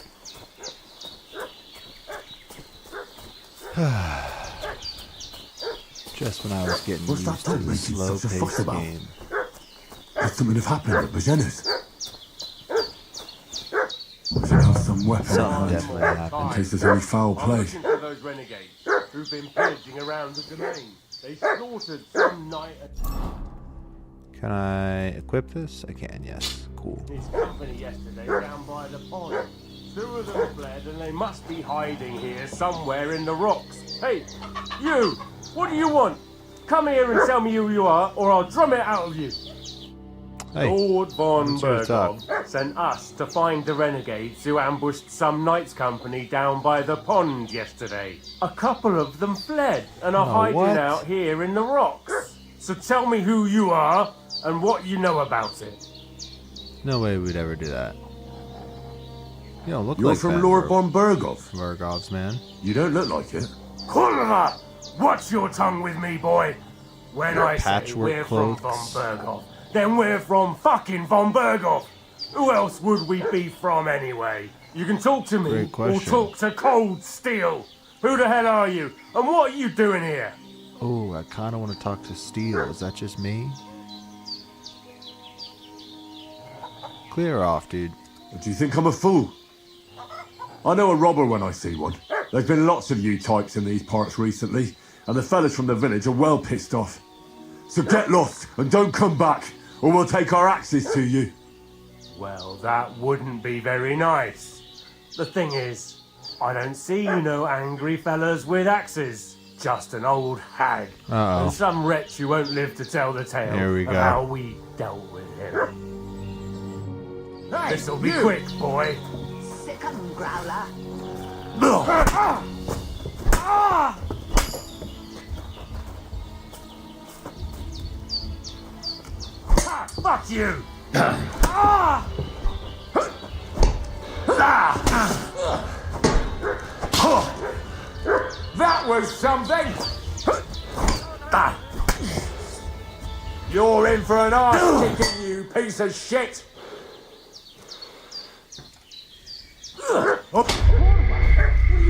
Just when I was getting What's that used to dog the making such a fuss slow-paced about? game. Could something have happened at Bajena's? We should have some weapon Something at definitely hand, happened. in case there's any foul I'm play. looking for those renegades who've been pillaging around the domain. They slaughtered some knight at Can I equip this? I can, yes. Cool. his company yesterday down by the pond. 2 of them fled and they must be hiding here somewhere in the rocks. Hey, you! What do you want? Come here and tell me who you are, or I'll drum it out of you. Hey, Lord von what's your talk? Bergov sent us to find the renegades who ambushed some knights company down by the pond yesterday. A couple of them fled and are Oh, hiding what? out here in the rocks. So tell me who you are and what you know about it. No way we'd ever do that. You don't look You're like from that Lord for von Bergov. Bergov's man. You don't look like it. Kurva! Watch your tongue with me, boy. When Your I say patchwork we're from von clothes. Bergov, then we're from fucking von Bergov. Who else would we be from anyway? You can talk to me Great or question. talk to Cold Steel. Who the hell are you? And what are you doing here? Oh, I kind of want to talk to Steel. Is that just me? Clear off, dude. Do you think I'm a fool? I know a robber when I see one. There's been lots of you types in these parts recently, and the fellas from the village are well pissed off. So get lost and don't come back, or we'll take our axes to you. Well, that wouldn't be very nice. The thing is, I don't see no angry fellas with axes. Just an old hag. Uh-oh. And some wretch who won't live to tell the tale Here we of go. how we dealt with him. Hey, This'll be you! quick, boy. Sick 'em, Growler. Ah, fuck you! Ah! That was something! Ah. You're in for an arse kicking, you piece of shit!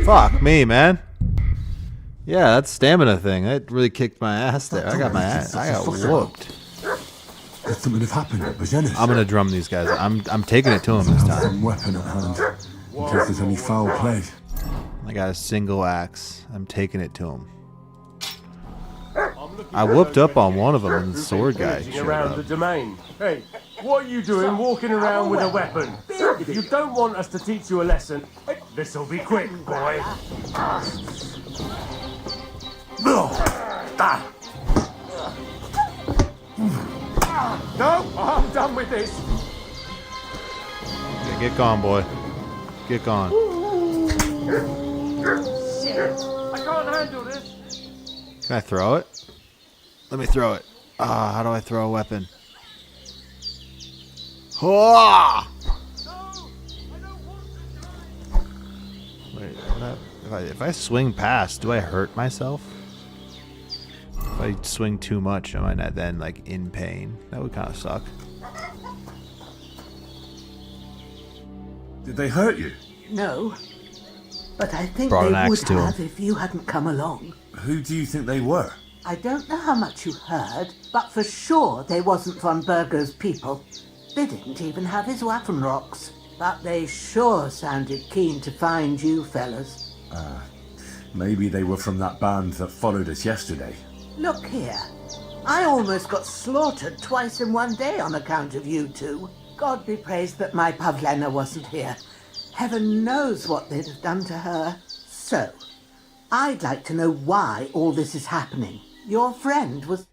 Fuck me, man. Yeah, that stamina thing. That really kicked my ass there. I got my ass. I got whooped. Could something have happened at Bajena's? I'm gonna drum these guys. I'm taking it to them this Have time. some weapon at hand, in case there's any foul play. I got a single axe. I'm taking it to them. I'm looking I for whooped those up on one of them, renegades and the who've sword been guy pillaging showed around up. the domain. Hey, what are you doing walking around with a weapon? If you don't want us to teach you a lesson, this'll be quick, boy. No, I'm done with this. Yeah, get gone, boy. Get gone. Shit, I can't handle this. Can I throw it? Let me throw it. Ah, how do I throw a weapon? Ah! Wait, if I swing past, do I hurt myself? If I swing too much, am I not then like in pain? That would kind of suck. Did they hurt you? No. But I think Brought an they would axe to 'em. have if you hadn't come along. Who do you think they were? I don't know how much you heard, but for sure they wasn't von Berger's people. They didn't even have his weapon rocks. But they sure sounded keen to find you fellas. Maybe they were from that band that followed us yesterday. Look here. I almost got slaughtered twice in one day on account of you two. God be praised that my Pavlena wasn't here. Heaven knows what they'd have done to her. So, I'd like to know why all this is happening. Your friend was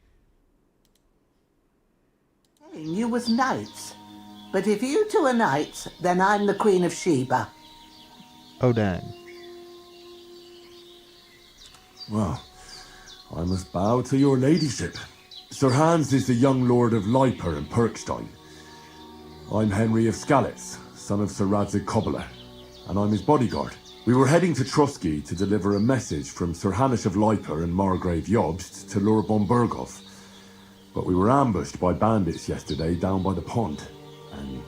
saying you was knights. But if you two are knights, then I'm the Queen of Sheba. Oh, dang. Well, I must bow to your ladyship. Sir Hans is the young lord of Leiper and Perkstein. I'm Henry of Skalitz, son of Sir Radzig Kobyla, and I'm his bodyguard. We were heading to Trotsky to deliver a message from Sir Hanish of Leiper and Margrave Jobst to Lord von Bergov. But we were ambushed by bandits yesterday down by the pond. And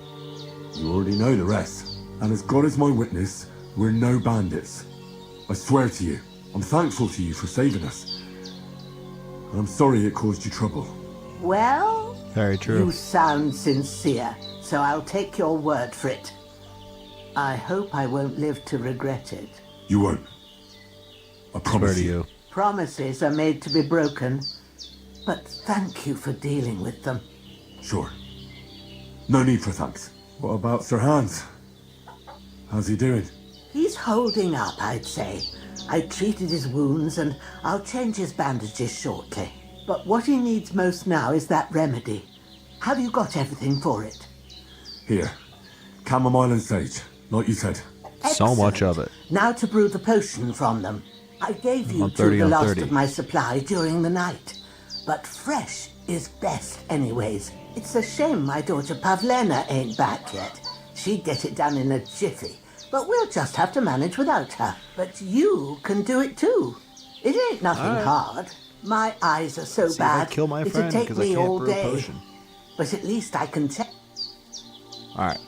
You already know the rest. And as God is my witness, we're no bandits. I swear to you, I'm thankful to you for saving us. And I'm sorry it caused you trouble. Well, Very true. you sound sincere, so I'll take your word for it. I hope I won't live to regret it. You won't. I promise you. Promises are made to be broken, but thank you for dealing with them. Sure. No need for thanks. What about Sir Hans? How's he doing? He's holding up, I'd say. I treated his wounds and I'll change his bandages shortly. But what he needs most now is that remedy. Have you got everything for it? Here. Chamomile and sage, like you said. So much of it. Now to brew the potion from them. I gave you 30 the on last 30. of my supply during the night. But fresh is best anyways. It's a shame my daughter Pavlena ain't back yet. She'd get it done in a jiffy. But we'll just have to manage without her. But you can do it too. It ain't nothing hard. My eyes are so See if bad, I kill my it'd friend take 'cause I me can't all brew a day. potion. But at least I can tell. Alright.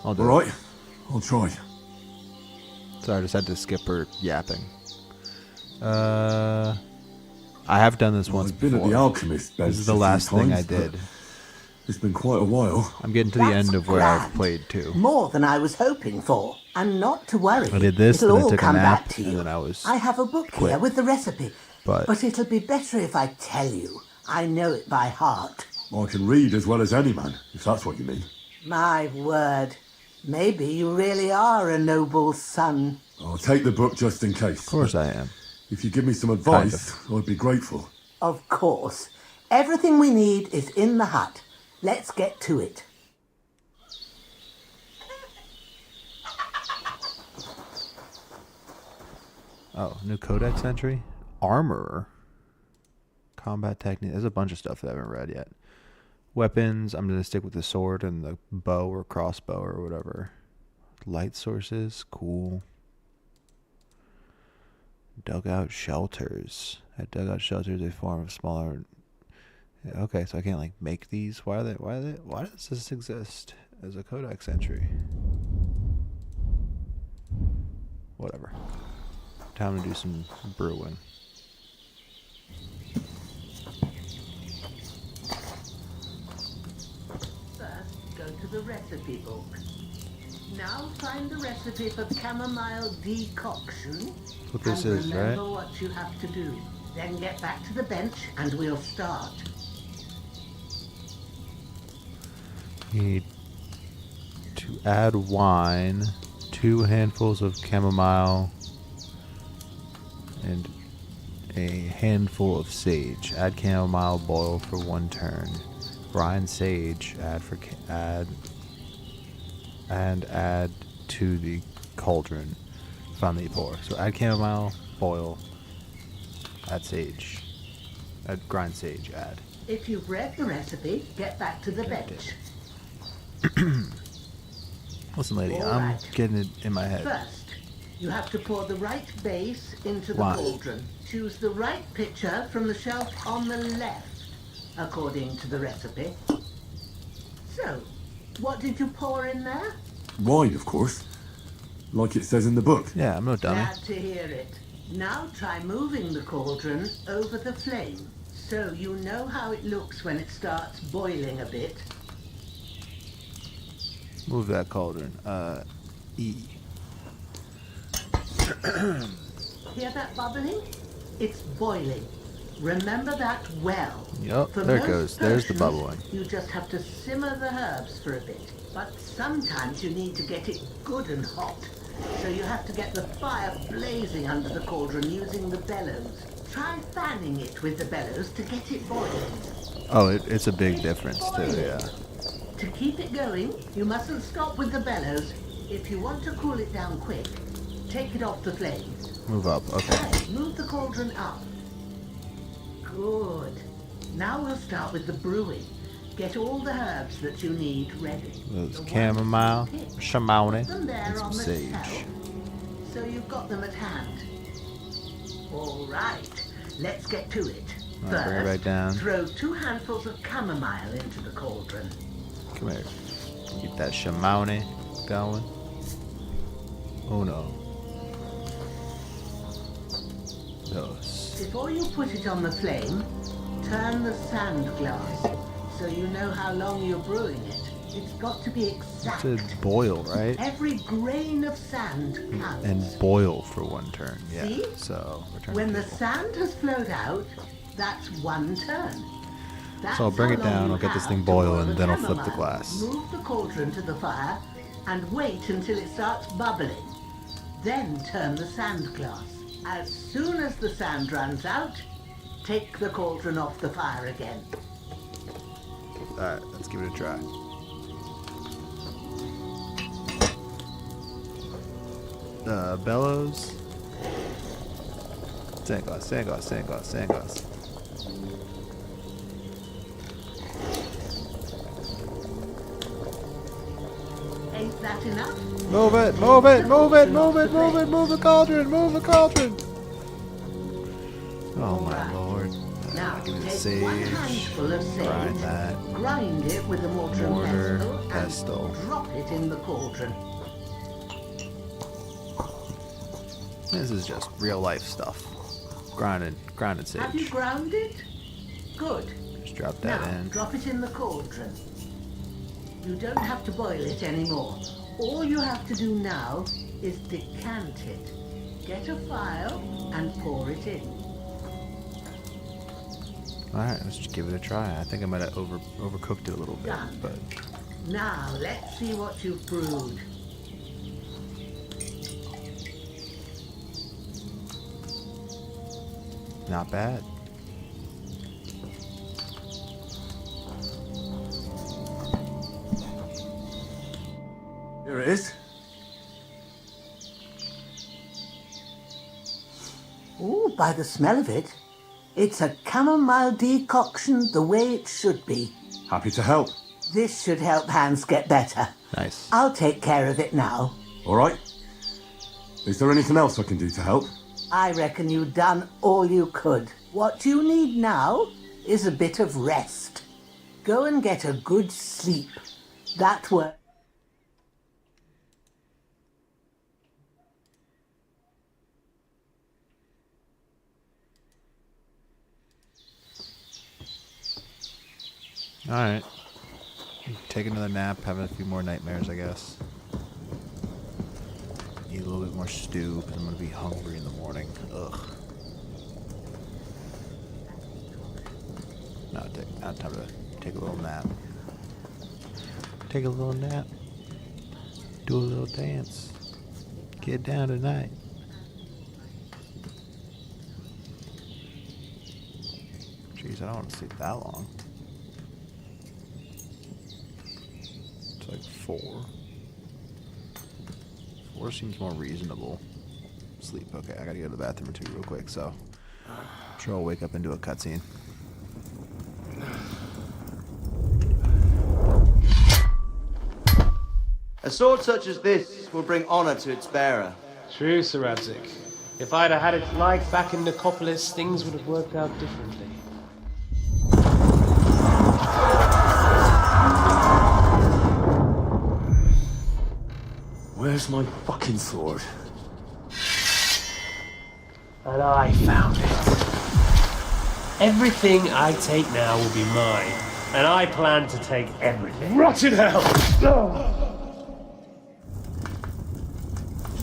I'll do All it. right, I'll try. Sorry, I just had to skip her yapping. I have done this once I've been before. at the alchemist bench This is the a few last thing I times, but did. It's been quite a while. I'm getting to the That's end of where I've grand. played too. More than I was hoping for. And not to worry. I did this, it'll then I all took a come nap, back to and you. then I was I have a book quit. here with the recipe. But it'll be better if I tell you. I know it by heart. I can read as well as any man, if that's what you mean. My word. Maybe you really are a noble son. I'll take the book just in case. Of course I am. If you give me some advice, I'd be grateful. Of course. Everything we need is in the hut. Let's get to it. Oh, new codex entry? Armorer. Combat technique. There's a bunch of stuff that I haven't read yet. Weapons. I'm going to stick with the sword and the bow or crossbow or whatever. Light sources. Cool. Dugout shelters. At dugout shelters, a form of smaller... Okay, so I can't, like, make these? Why does this exist as a codex entry? Whatever. Time to do some brewing. First, go to the recipe book. Now find the recipe for chamomile decoction. What this and is, remember right? what you have to do. Then get back to the bench and we'll start. Need to add wine, 2 handfuls of chamomile, and a handful of sage. Add chamomile, boil for 1 turn. Brine sage, add to the cauldron. Finally pour. So add chamomile, boil, add sage. Add grind sage, add. If you've read the recipe, get back to the bench. Listen, lady, All I'm right. getting it in my head. First, you have to pour the right base into the Why? cauldron. Choose the right pitcher from the shelf on the left, according to the recipe. So, what did you pour in there? Wine, of course. Like it says in the book. Yeah, I'm no dummy. Glad to hear it. Now try moving the cauldron over the flame, so you know how it looks when it starts boiling a bit. Move that cauldron. E. Hear that bubbling? It's boiling. Remember that well. Yup, For there it most goes. There's the potions, bubbling. You just have to simmer the herbs for a bit. But sometimes you need to get it good and hot. So you have to get the fire blazing under the cauldron using the bellows. Try fanning it with the bellows to get it boiling. Oh, it's a big difference too, yeah. To keep it going, you mustn't stop with the bellows. If you want to cool it down quick, take it off the flame. Move up, okay. Right, move the cauldron up. Good. Now we'll start with the brewing. Get all the herbs that you need ready. There's chamomile, shamone, Them there and some on the sage. shelf, so you've got them at hand. All right, let's get to it. Alright, bring it back down. Throw 2 handfuls of chamomile into the cauldron. Come here. Get that shamani going. Oh no. Those. Before you put it on the flame, turn the sand glass so you know how long you're brewing it. It's got to be exact. It said boil, right? Every grain of sand counts. And boil for 1 turn. Yeah. See? So return When to the table. sand has flowed out, that's 1 turn. That's So I'll bring how it long down, you I'll get this have thing to boil boiling, the then I'll flip the chamomile. glass. Move the cauldron to the fire and wait until it starts bubbling. Then turn the sand glass. As soon as the sand runs out, take the cauldron off the fire again. Alright, let's give it a try. Bellows. Sand glass, sand glass, sand glass, sand glass. Ain't that enough? Move it, move it, move it, move it, move it, move the cauldron, move the cauldron. Oh my lord. Now Give it a take 1 sage. handful of sage, Grind that. grind it with a mortar and Mortar, pestle, pestle. and drop it in the cauldron. This is just real life stuff. Grinded sage. Have you ground it? Good. Just drop that Now, in. drop it in the cauldron. You don't have to boil it anymore. All you have to do now is decant it. Get a phial and pour it in. Alright, let's just give it a try. I think I might have overcooked it a little bit, Done. but Now, let's see what you've brewed. not bad. Here it is. Ooh, by the smell of it, it's a chamomile decoction the way it should be. Happy to help. This should help Hans get better. Nice. I'll take care of it now. All right. Is there anything else I can do to help? I reckon you've done all you could. What you need now is a bit of rest. Go and get a good sleep. That works. Alright. Take another nap, having a few more nightmares, I guess. Eat a little bit more stew, because I'm going to be hungry in the morning. Ugh. Now time to take a little nap. Take a little nap. Do a little dance. Get down tonight. Jeez, I don't want to sleep that long. It's like 4. 4 seems more reasonable. Sleep. Okay, I gotta go to the bathroom or two real quick, so I'm sure I'll wake up and do a cutscene. A sword such as this will bring honor to its bearer. True, Sir Radzik. If I'd have had its like back in Nicopolis, things would have worked out differently. Where's my fucking sword? And I found it. Everything I take now will be mine, and I plan to take everything. Rot in hell!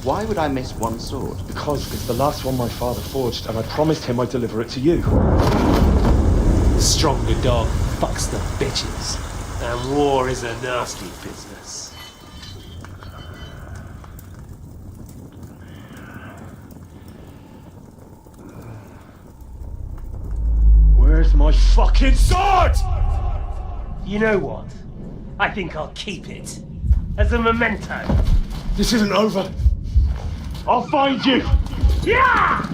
Why would I miss one sword? Because it's the last one my father forged, and I promised him I'd deliver it to you. The stronger dog fucks the bitches, and war is a nasty business. Where's my fucking sword? You know what? I think I'll keep it. As a memento. This isn't over. I'll find you! Yeah!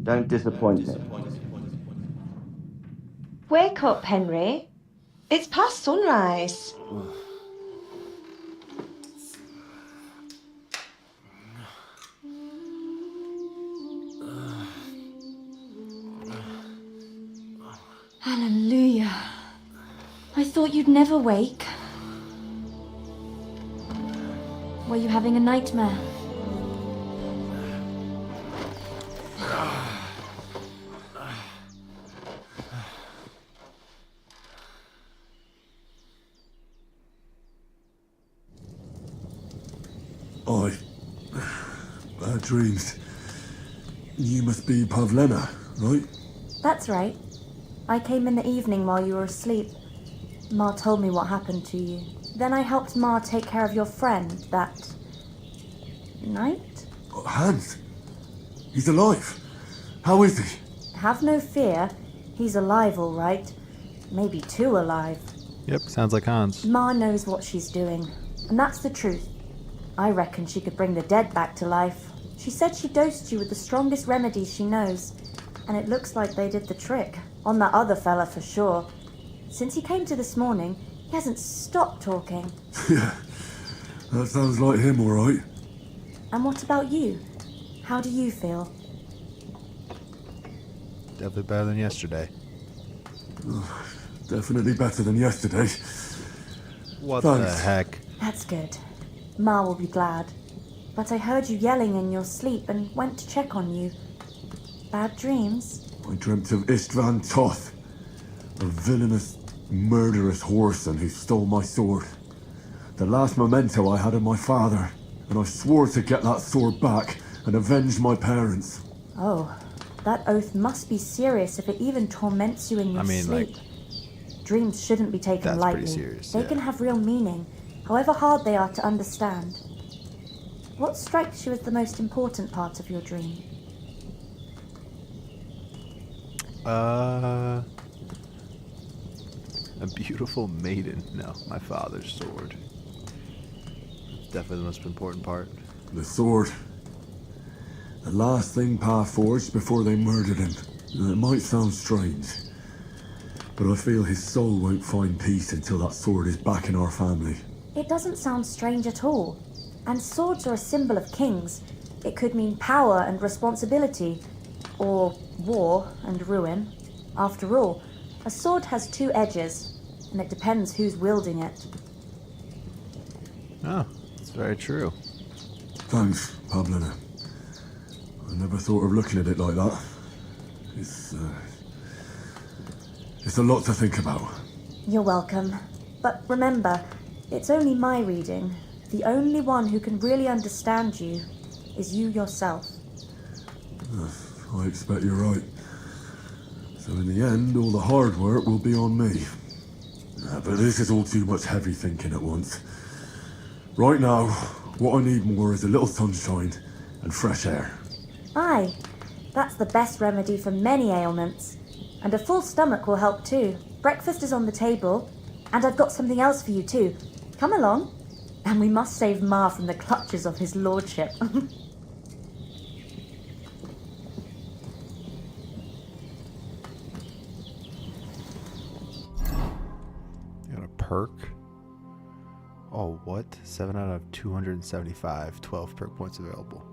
Don't disappoint me. Wake up, Henry. It's past sunrise. Hallelujah. I thought you'd never wake. Were you having a nightmare? Bad dreams. You must be Pavlena, right? That's right. I came in the evening while you were asleep. Ma told me what happened to you. Then I helped Ma take care of your friend that night? Hans? He's alive. How is he? Have no fear. He's alive, all right. Maybe too alive. Yep, sounds like Hans. Ma knows what she's doing, and that's the truth. I reckon she could bring the dead back to life. She said she dosed you with the strongest remedies she knows, and it looks like they did the trick. On that other fella for sure. Since he came to this morning, he hasn't stopped talking. Yeah, that sounds like him, all right. And what about you? How do you feel? Definitely better than yesterday. Definitely better than yesterday. What Thanks. the heck? That's good. Ma will be glad. But I heard you yelling in your sleep and went to check on you. Bad dreams? I dreamt of Istvan Toth, a villainous, murderous whoreson who stole my sword. The last memento I had of my father, and I swore to get that sword back and avenge my parents. Oh, that oath must be serious if it even torments you in your sleep. Dreams shouldn't be taken that's lightly. pretty serious, They yeah. can have real meaning, however hard they are to understand. What strikes you as the most important part of your dream? A beautiful maiden. No, my father's sword. Definitely the most important part. The sword. The last thing Pa forged before they murdered him. It might sound strange, but I feel his soul won't find peace until that sword is back in our family. It doesn't sound strange at all. And swords are a symbol of kings. It could mean power and responsibility, or war and ruin. After all, a sword has two edges, and it depends who's wielding it. Oh, that's very true. Thanks, Pavlena. I never thought of looking at it like that. It's a lot to think about. You're welcome. But remember, it's only my reading. The only one who can really understand you is you yourself. I expect you're right. So in the end, all the hard work will be on me. But this is all too much heavy thinking at once. Right now, what I need more is a little sunshine and fresh air. Aye, that's the best remedy for many ailments. And a full stomach will help too. Breakfast is on the table, and I've got something else for you too. Come along. And we must save Ma from the clutches of his lordship. Got a perk. Oh, what? 7 out of 275. 12 perk points available.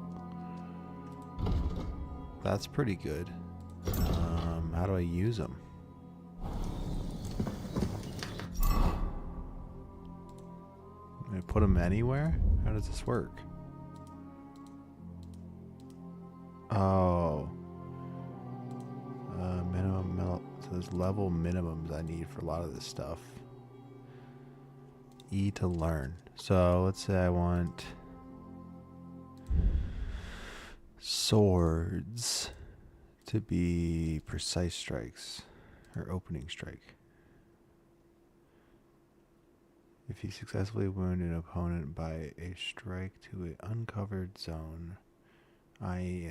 That's pretty good. How do I use them? Can I put them anywhere? How does this work? Oh. So there's level minimums I need for a lot of this stuff. E to learn. So let's say I want swords to be precise strikes or opening strike. If you successfully wound an opponent by a strike to an uncovered zone, i.e.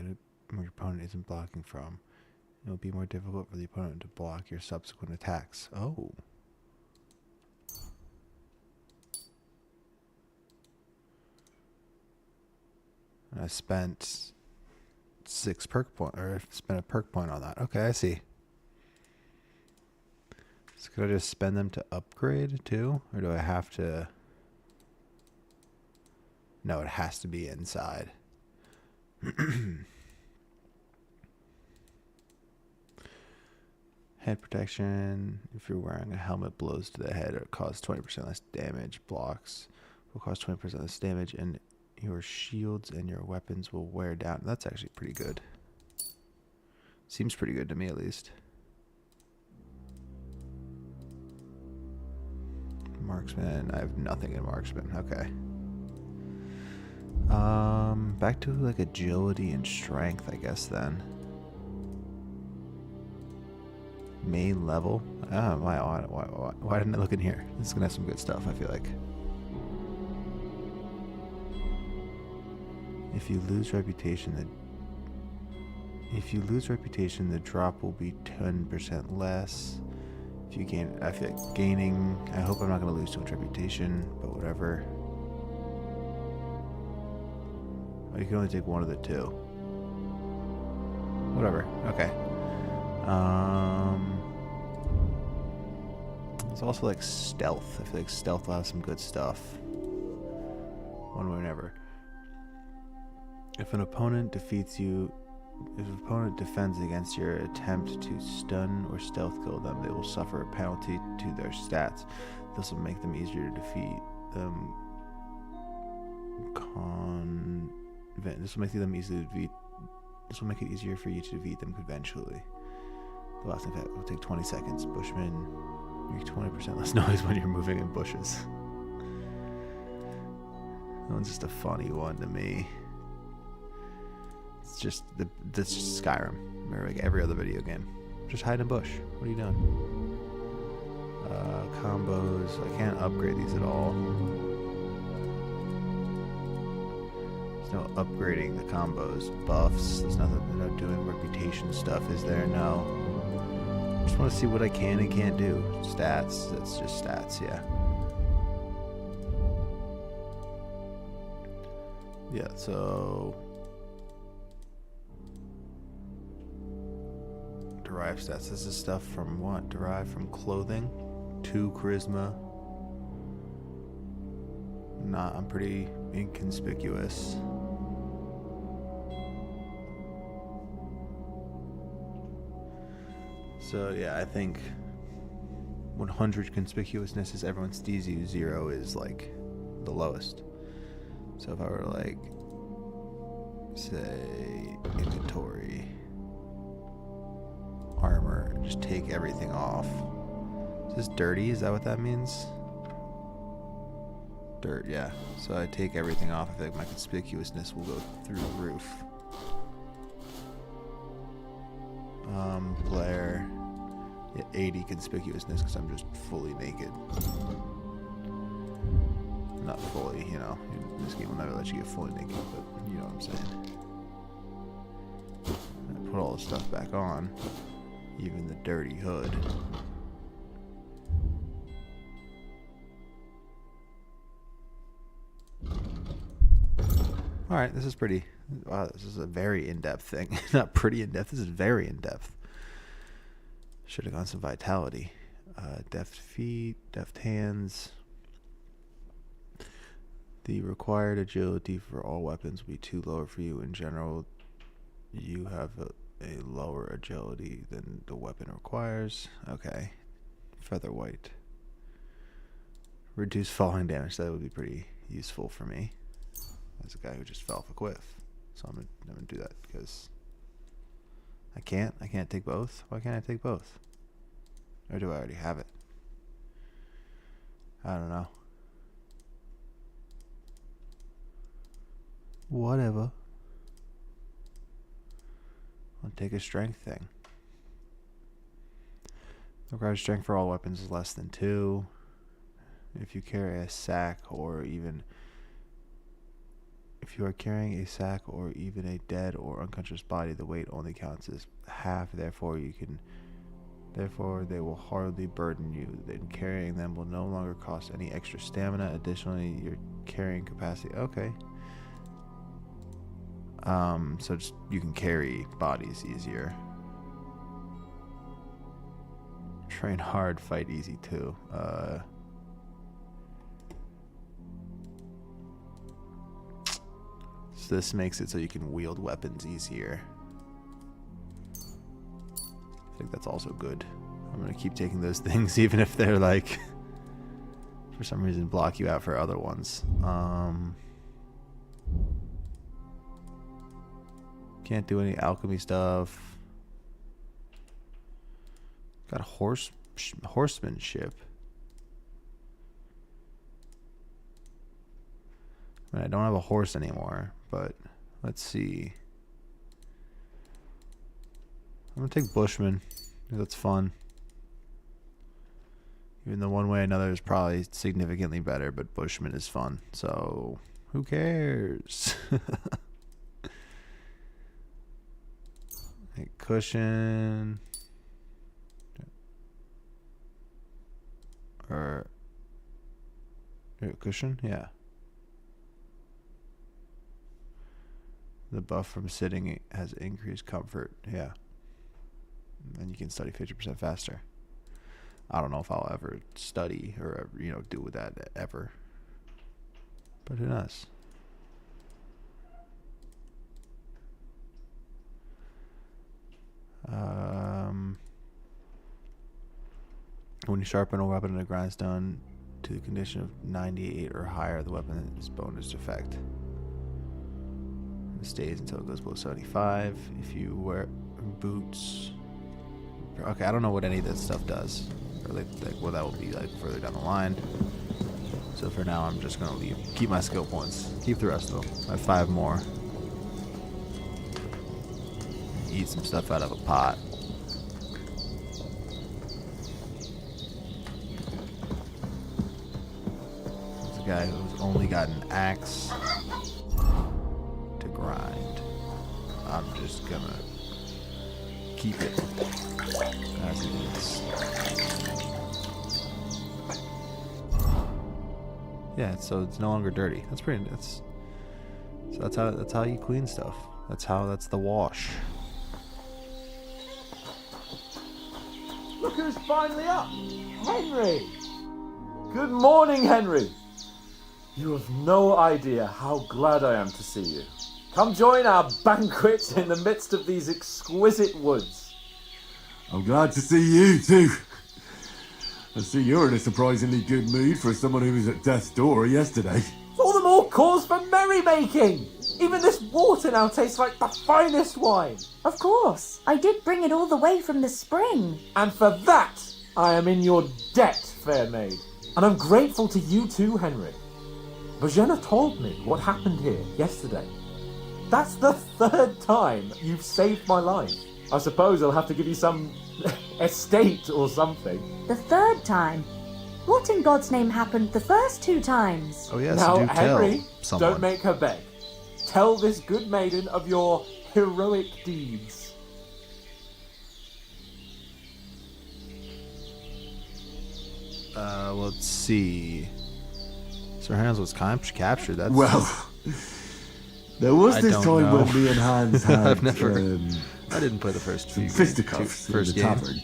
your opponent isn't blocking from, it will be more difficult for the opponent to block your subsequent attacks. Oh. And I spent 6 perk point, or spent a perk point on that. Okay, I see. So could I just spend them to upgrade too? Or do I have to? No, it has to be inside. Head protection. If you're wearing a helmet, blows to the head or cause 20% less damage. Blocks will cause 20% less damage, and your shields and your weapons will wear down. That's actually pretty good. Seems pretty good to me, at least. Marksman. I have nothing in marksman. Okay. Back to like agility and strength, I guess then. Main level. Why didn't I look in here? This is gonna have some good stuff, I feel like. If you lose reputation, the drop will be 10% less. If you gain, I feel like gaining. I hope I'm not gonna lose too much reputation, but whatever. Oh, you can only take one of the two. Whatever. Okay. It's also like stealth. I feel like stealth will have some good stuff. One way or another. If an opponent defeats you, if an opponent defends against your attempt to stun or stealth kill them, they will suffer a penalty to their stats. This will make them easier to defeat. This will make them easily to defeat. This will make it easier for you to defeat them conventionally. The last effect will take 20 seconds. Bushman, make 20% less noise when you're moving in bushes. That one's just a funny one to me. It's just that's just Skyrim, or like every other video game. Just hide in a bush. What are you doing? Combos. I can't upgrade these at all. There's no upgrading the combos. Buffs. There's nothing. They're not doing reputation stuff, is there? No. I just want to see what I can and can't do. Stats. That's just stats. Yeah. Yeah. So. Derived stats. This is stuff from what? Derived from clothing. 2 charisma. I'm pretty inconspicuous. So yeah, I think 100 conspicuousness is everyone sees you. 0 is like the lowest. So if I were to like say inventory. Armor, just take everything off. Is this dirty? Is that what that means? Dirt, yeah. So I take everything off. I feel like my conspicuousness will go through the roof. Blair. Yeah, 80 conspicuousness because I'm just fully naked. Not fully, you know. This game will never let you get fully naked, but you know what I'm saying. I put all the stuff back on. Even the dirty hood. Alright, this is pretty. Wow, this is a very in-depth thing. Not pretty in-depth, this is very in-depth. Should have gone some vitality. Deft feet, deft hands. The required agility for all weapons will be too low for you. In general, you have a lower agility than the weapon requires. Okay. Featherweight. Reduce falling damage. That would be pretty useful for me. As a guy who just fell off a cliff. So I'm gonna do that because I can't take both. Why can't I take both? Or do I already have it? I don't know. Whatever. I'll take a strength thing. The required strength for all weapons is less than 2. If you carry a sack or even... If you are carrying a sack or even a dead or unconscious body, the weight only counts as half. Therefore, they will hardly burden you. Then carrying them will no longer cost any extra stamina. Additionally, your carrying capacity... Okay. So just you can carry bodies easier. Train hard, fight easy too. So this makes it so you can wield weapons easier. I think that's also good. I'm gonna keep taking those things, even if they're like, for some reason, block you out for other ones. Can't do any alchemy stuff. Got a horsemanship. I mean, I don't have a horse anymore, but let's see. I'm gonna take Bushman. That's fun. Even though one way or another is probably significantly better, but Bushman is fun. So who cares? Hey, cushion. Or cushion? Yeah. The buff from sitting has increased comfort. Yeah. And you can study 50% faster. I don't know if I'll ever study or ever, do with that ever. But who knows? When you sharpen a weapon in a grindstone to the condition of 98 or higher, the weapon is bonus effect. It stays until it goes below 75. If you wear boots... Okay, I don't know what any of that stuff does. Or like what that will be like further down the line. So for now, I'm just going to keep my skill points. Keep the rest of them. I have 5 more. Eat some stuff out of a pot. There's a guy who's only got an axe to grind. I'm just gonna keep it as it is. Yeah, so it's no longer dirty. That's pretty. So that's how you clean stuff. That's the wash. Look who's finally up! Henry! Good morning, Henry! You have no idea how glad I am to see you. Come join our banquet in the midst of these exquisite woods. I'm glad to see you too. I see you're in a surprisingly good mood for someone who was at death's door yesterday. All the more cause for merrymaking! Even this water now tastes like the finest wine. Of course. I did bring it all the way from the spring. And for that, I am in your debt, fair maid. And I'm grateful to you too, Henry. Bojena told me what happened here yesterday. That's the 3rd time you've saved my life. I suppose I'll have to give you some estate or something. The 3rd time? What in God's name happened the first 2 times? Oh yes, now, do Henry, tell someone. Don't make her beg. Tell this good maiden of your heroic deeds. Let's see. Sir Hans was captured. That's Well, there was this time know. when me and Hans had I've never. I didn't play the first few fisticuffs in first the game. tavern,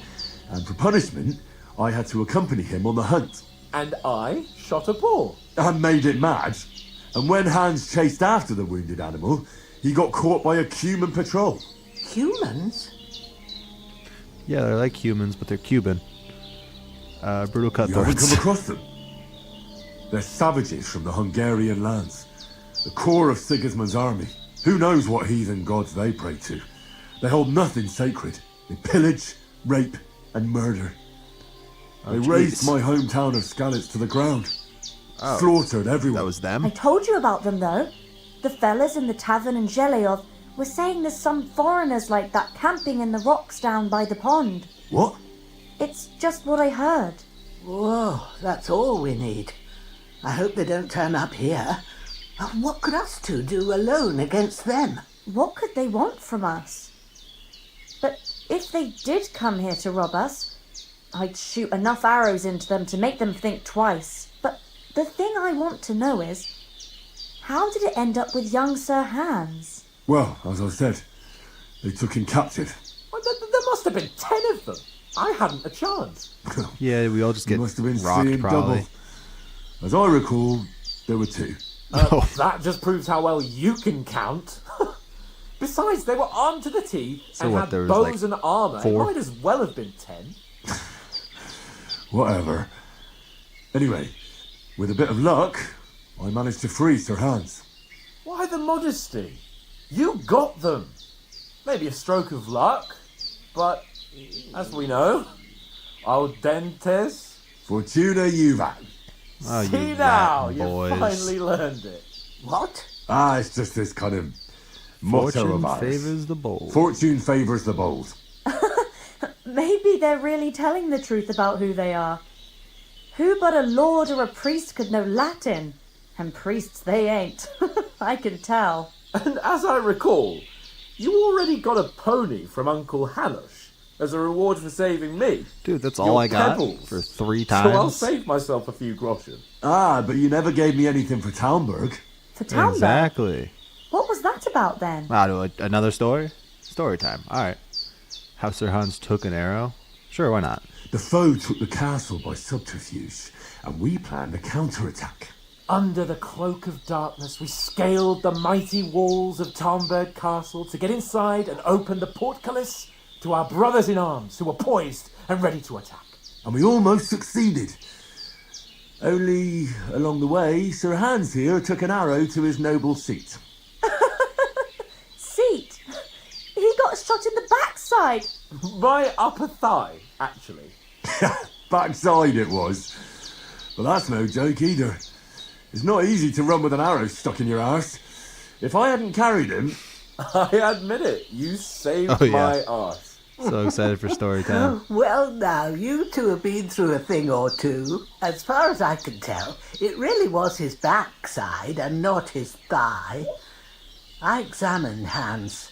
and for punishment, I had to accompany him on the hunt. And I shot a bull. And made it mad. And when Hans chased after the wounded animal, he got caught by a Cuban patrol. Humans? Yeah, they're like humans, but they're Cuban. Brutal You haven't cutthroats. come across them. They're savages from the Hungarian lands, the core of Sigismund's army. Who knows what heathen gods they pray to? They hold nothing sacred. They pillage, rape, and murder. They razed my hometown of Skalitz to the ground. Oh. Slaughtered everyone. That was them? I told you about them, though. The fellas in the tavern in Zhelyov were saying there's some foreigners like that camping in the rocks down by the pond. What? It's just what I heard. Whoa, that's all we need. I hope they don't turn up here. What could us two do alone against them? What could they want from us? But if they did come here to rob us, I'd shoot enough arrows into them to make them think twice. But the thing I want to know is, how did it end up with young Sir Hans? Well, as I said, they took him captive. Well, there must have been 10 of them. I hadn't a chance. Yeah, we all just get must have been rocked, seeing probably. double. As I recall, there were 2. That just proves how well you can count. Besides, they were armed to the teeth So and what, had there was bows like and armour. 4? It might as well have been 10. Whatever. Anyway, with a bit of luck, I managed to free Sir Hans. Why the modesty? You got them. Maybe a stroke of luck, but as we know, audentes. Fortuna juvat. Oh, you See now, Latin you boys. finally learned it. What? Ah, it's just this kind of motto Fortune of ours. favors the bold. Fortune favours the bold. Maybe they're really telling the truth about who they are. Who but a lord or a priest could know Latin? And priests they ain't. I can tell. And as I recall, you already got a pony from Uncle Hanush as a reward for saving me. Dude, that's all Your I got pebbles. for 3 So I'll times. save myself a few groschen. Ah, but you never gave me anything for Talmberg. For Talmberg? Exactly. What was that about then? Another story? Story time. Alright. How Sir Hans took an arrow? Sure, why not? The foe took the castle by subterfuge, and we planned a counterattack. Under the cloak of darkness, we scaled the mighty walls of Talmberg Castle to get inside and open the portcullis to our brothers in arms who were poised and ready to attack. And we almost succeeded. Only, along the way, Sir Hans here took an arrow to his noble seat. Seat? He got shot in the backside. My upper thigh, actually. Backside it was. But that's no joke either. It's not easy to run with an arrow stuck in your arse. If I hadn't carried him... I admit it, you saved Oh, yeah. my arse. So excited for story time. Well, now, you two have been through a thing or two. As far as I can tell, it really was his backside and not his thigh. I examined Hans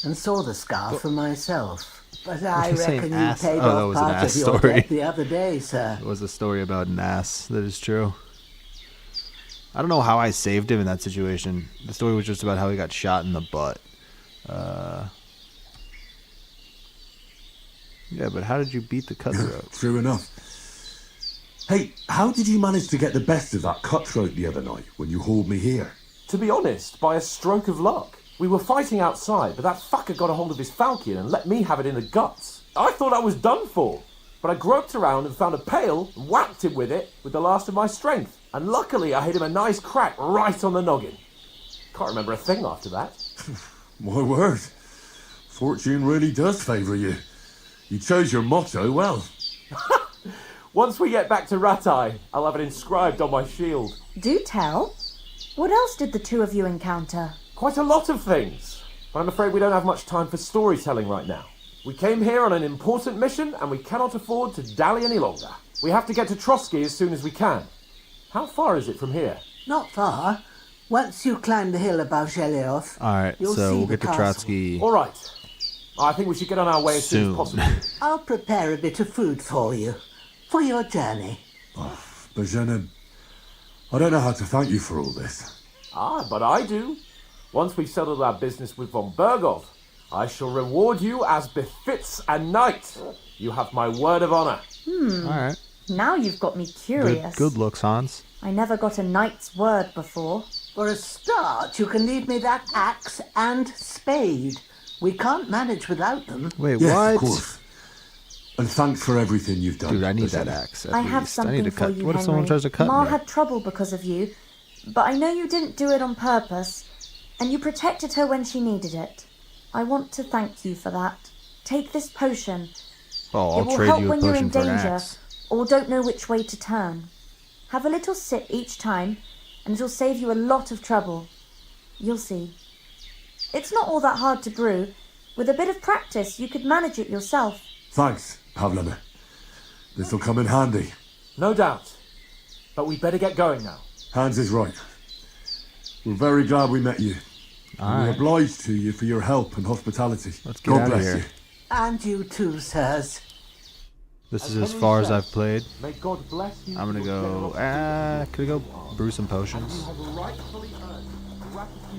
and saw the scar for myself. But I You're saying reckon you ass? paid Oh, that off was an part ass of your story. debt the other day, sir. It was a story about an ass. That is true. I don't know how I saved him in that situation. The story was just about how he got shot in the butt. Yeah, but how did you beat the cutthroat? True enough. Hey, how did you manage to get the best of that cutthroat the other night when you hauled me here? To be honest, by a stroke of luck. We were fighting outside, but that fucker got a hold of his falchion and let me have it in the guts. I thought I was done for, but I groped around and found a pail and whacked him with it with the last of my strength. And luckily I hit him a nice crack right on the noggin. Can't remember a thing after that. My word. Fortune really does favour you. You chose your motto well. Once we get back to Ratai, I'll have it inscribed on my shield. Do tell. What else did the two of you encounter? Quite a lot of things, but I'm afraid we don't have much time for storytelling right now. We came here on an important mission and we cannot afford to dally any longer. We have to get to Trotsky as soon as we can. How far is it from here? Not far. Once you climb the hill above Zheleov, Alright, you'll so see we'll the get to castle. Trotsky All right. I think we should get on our way as soon as possible. I'll prepare a bit of food for you, for your journey. But Jenna, I don't know how to thank you for all this. Ah, but I do. Once we've settled our business with von Bergov, I shall reward you as befits a knight. You have my word of honor. Alright. Now you've got me curious. Good looks, Hans. I never got a knight's word before. For a start, you can leave me that axe and spade. We can't manage without them. Wait, Yes, what? of course. And thanks for everything you've done. Dude, I need that Jenna. axe. At I have least. I need something to for cut. you, What if Henry. someone tries to cut Ma me? had trouble because of you, but I know you didn't do it on purpose, and you protected her when she needed it. I want to thank you for that. Take this potion. Oh, It I'll will trade help you a when you're in potion for an danger axe. or don't know which way to turn. Have a little sip each time, and it'll save you a lot of trouble. You'll see. It's not all that hard to brew. With a bit of practice, you could manage it yourself. Thanks, Pavlena. This'll come in handy. No doubt. But we better get going now. Hans is right. We're very glad we met you. All We're right. obliged to you for your help and hospitality. Let's get God out of bless here. you. And you too, sirs. This is as far as I've played. May God bless you. I'm gonna go. Could I go brew some potions?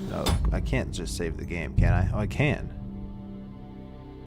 No, I can't just save the game, can I? Oh, I can.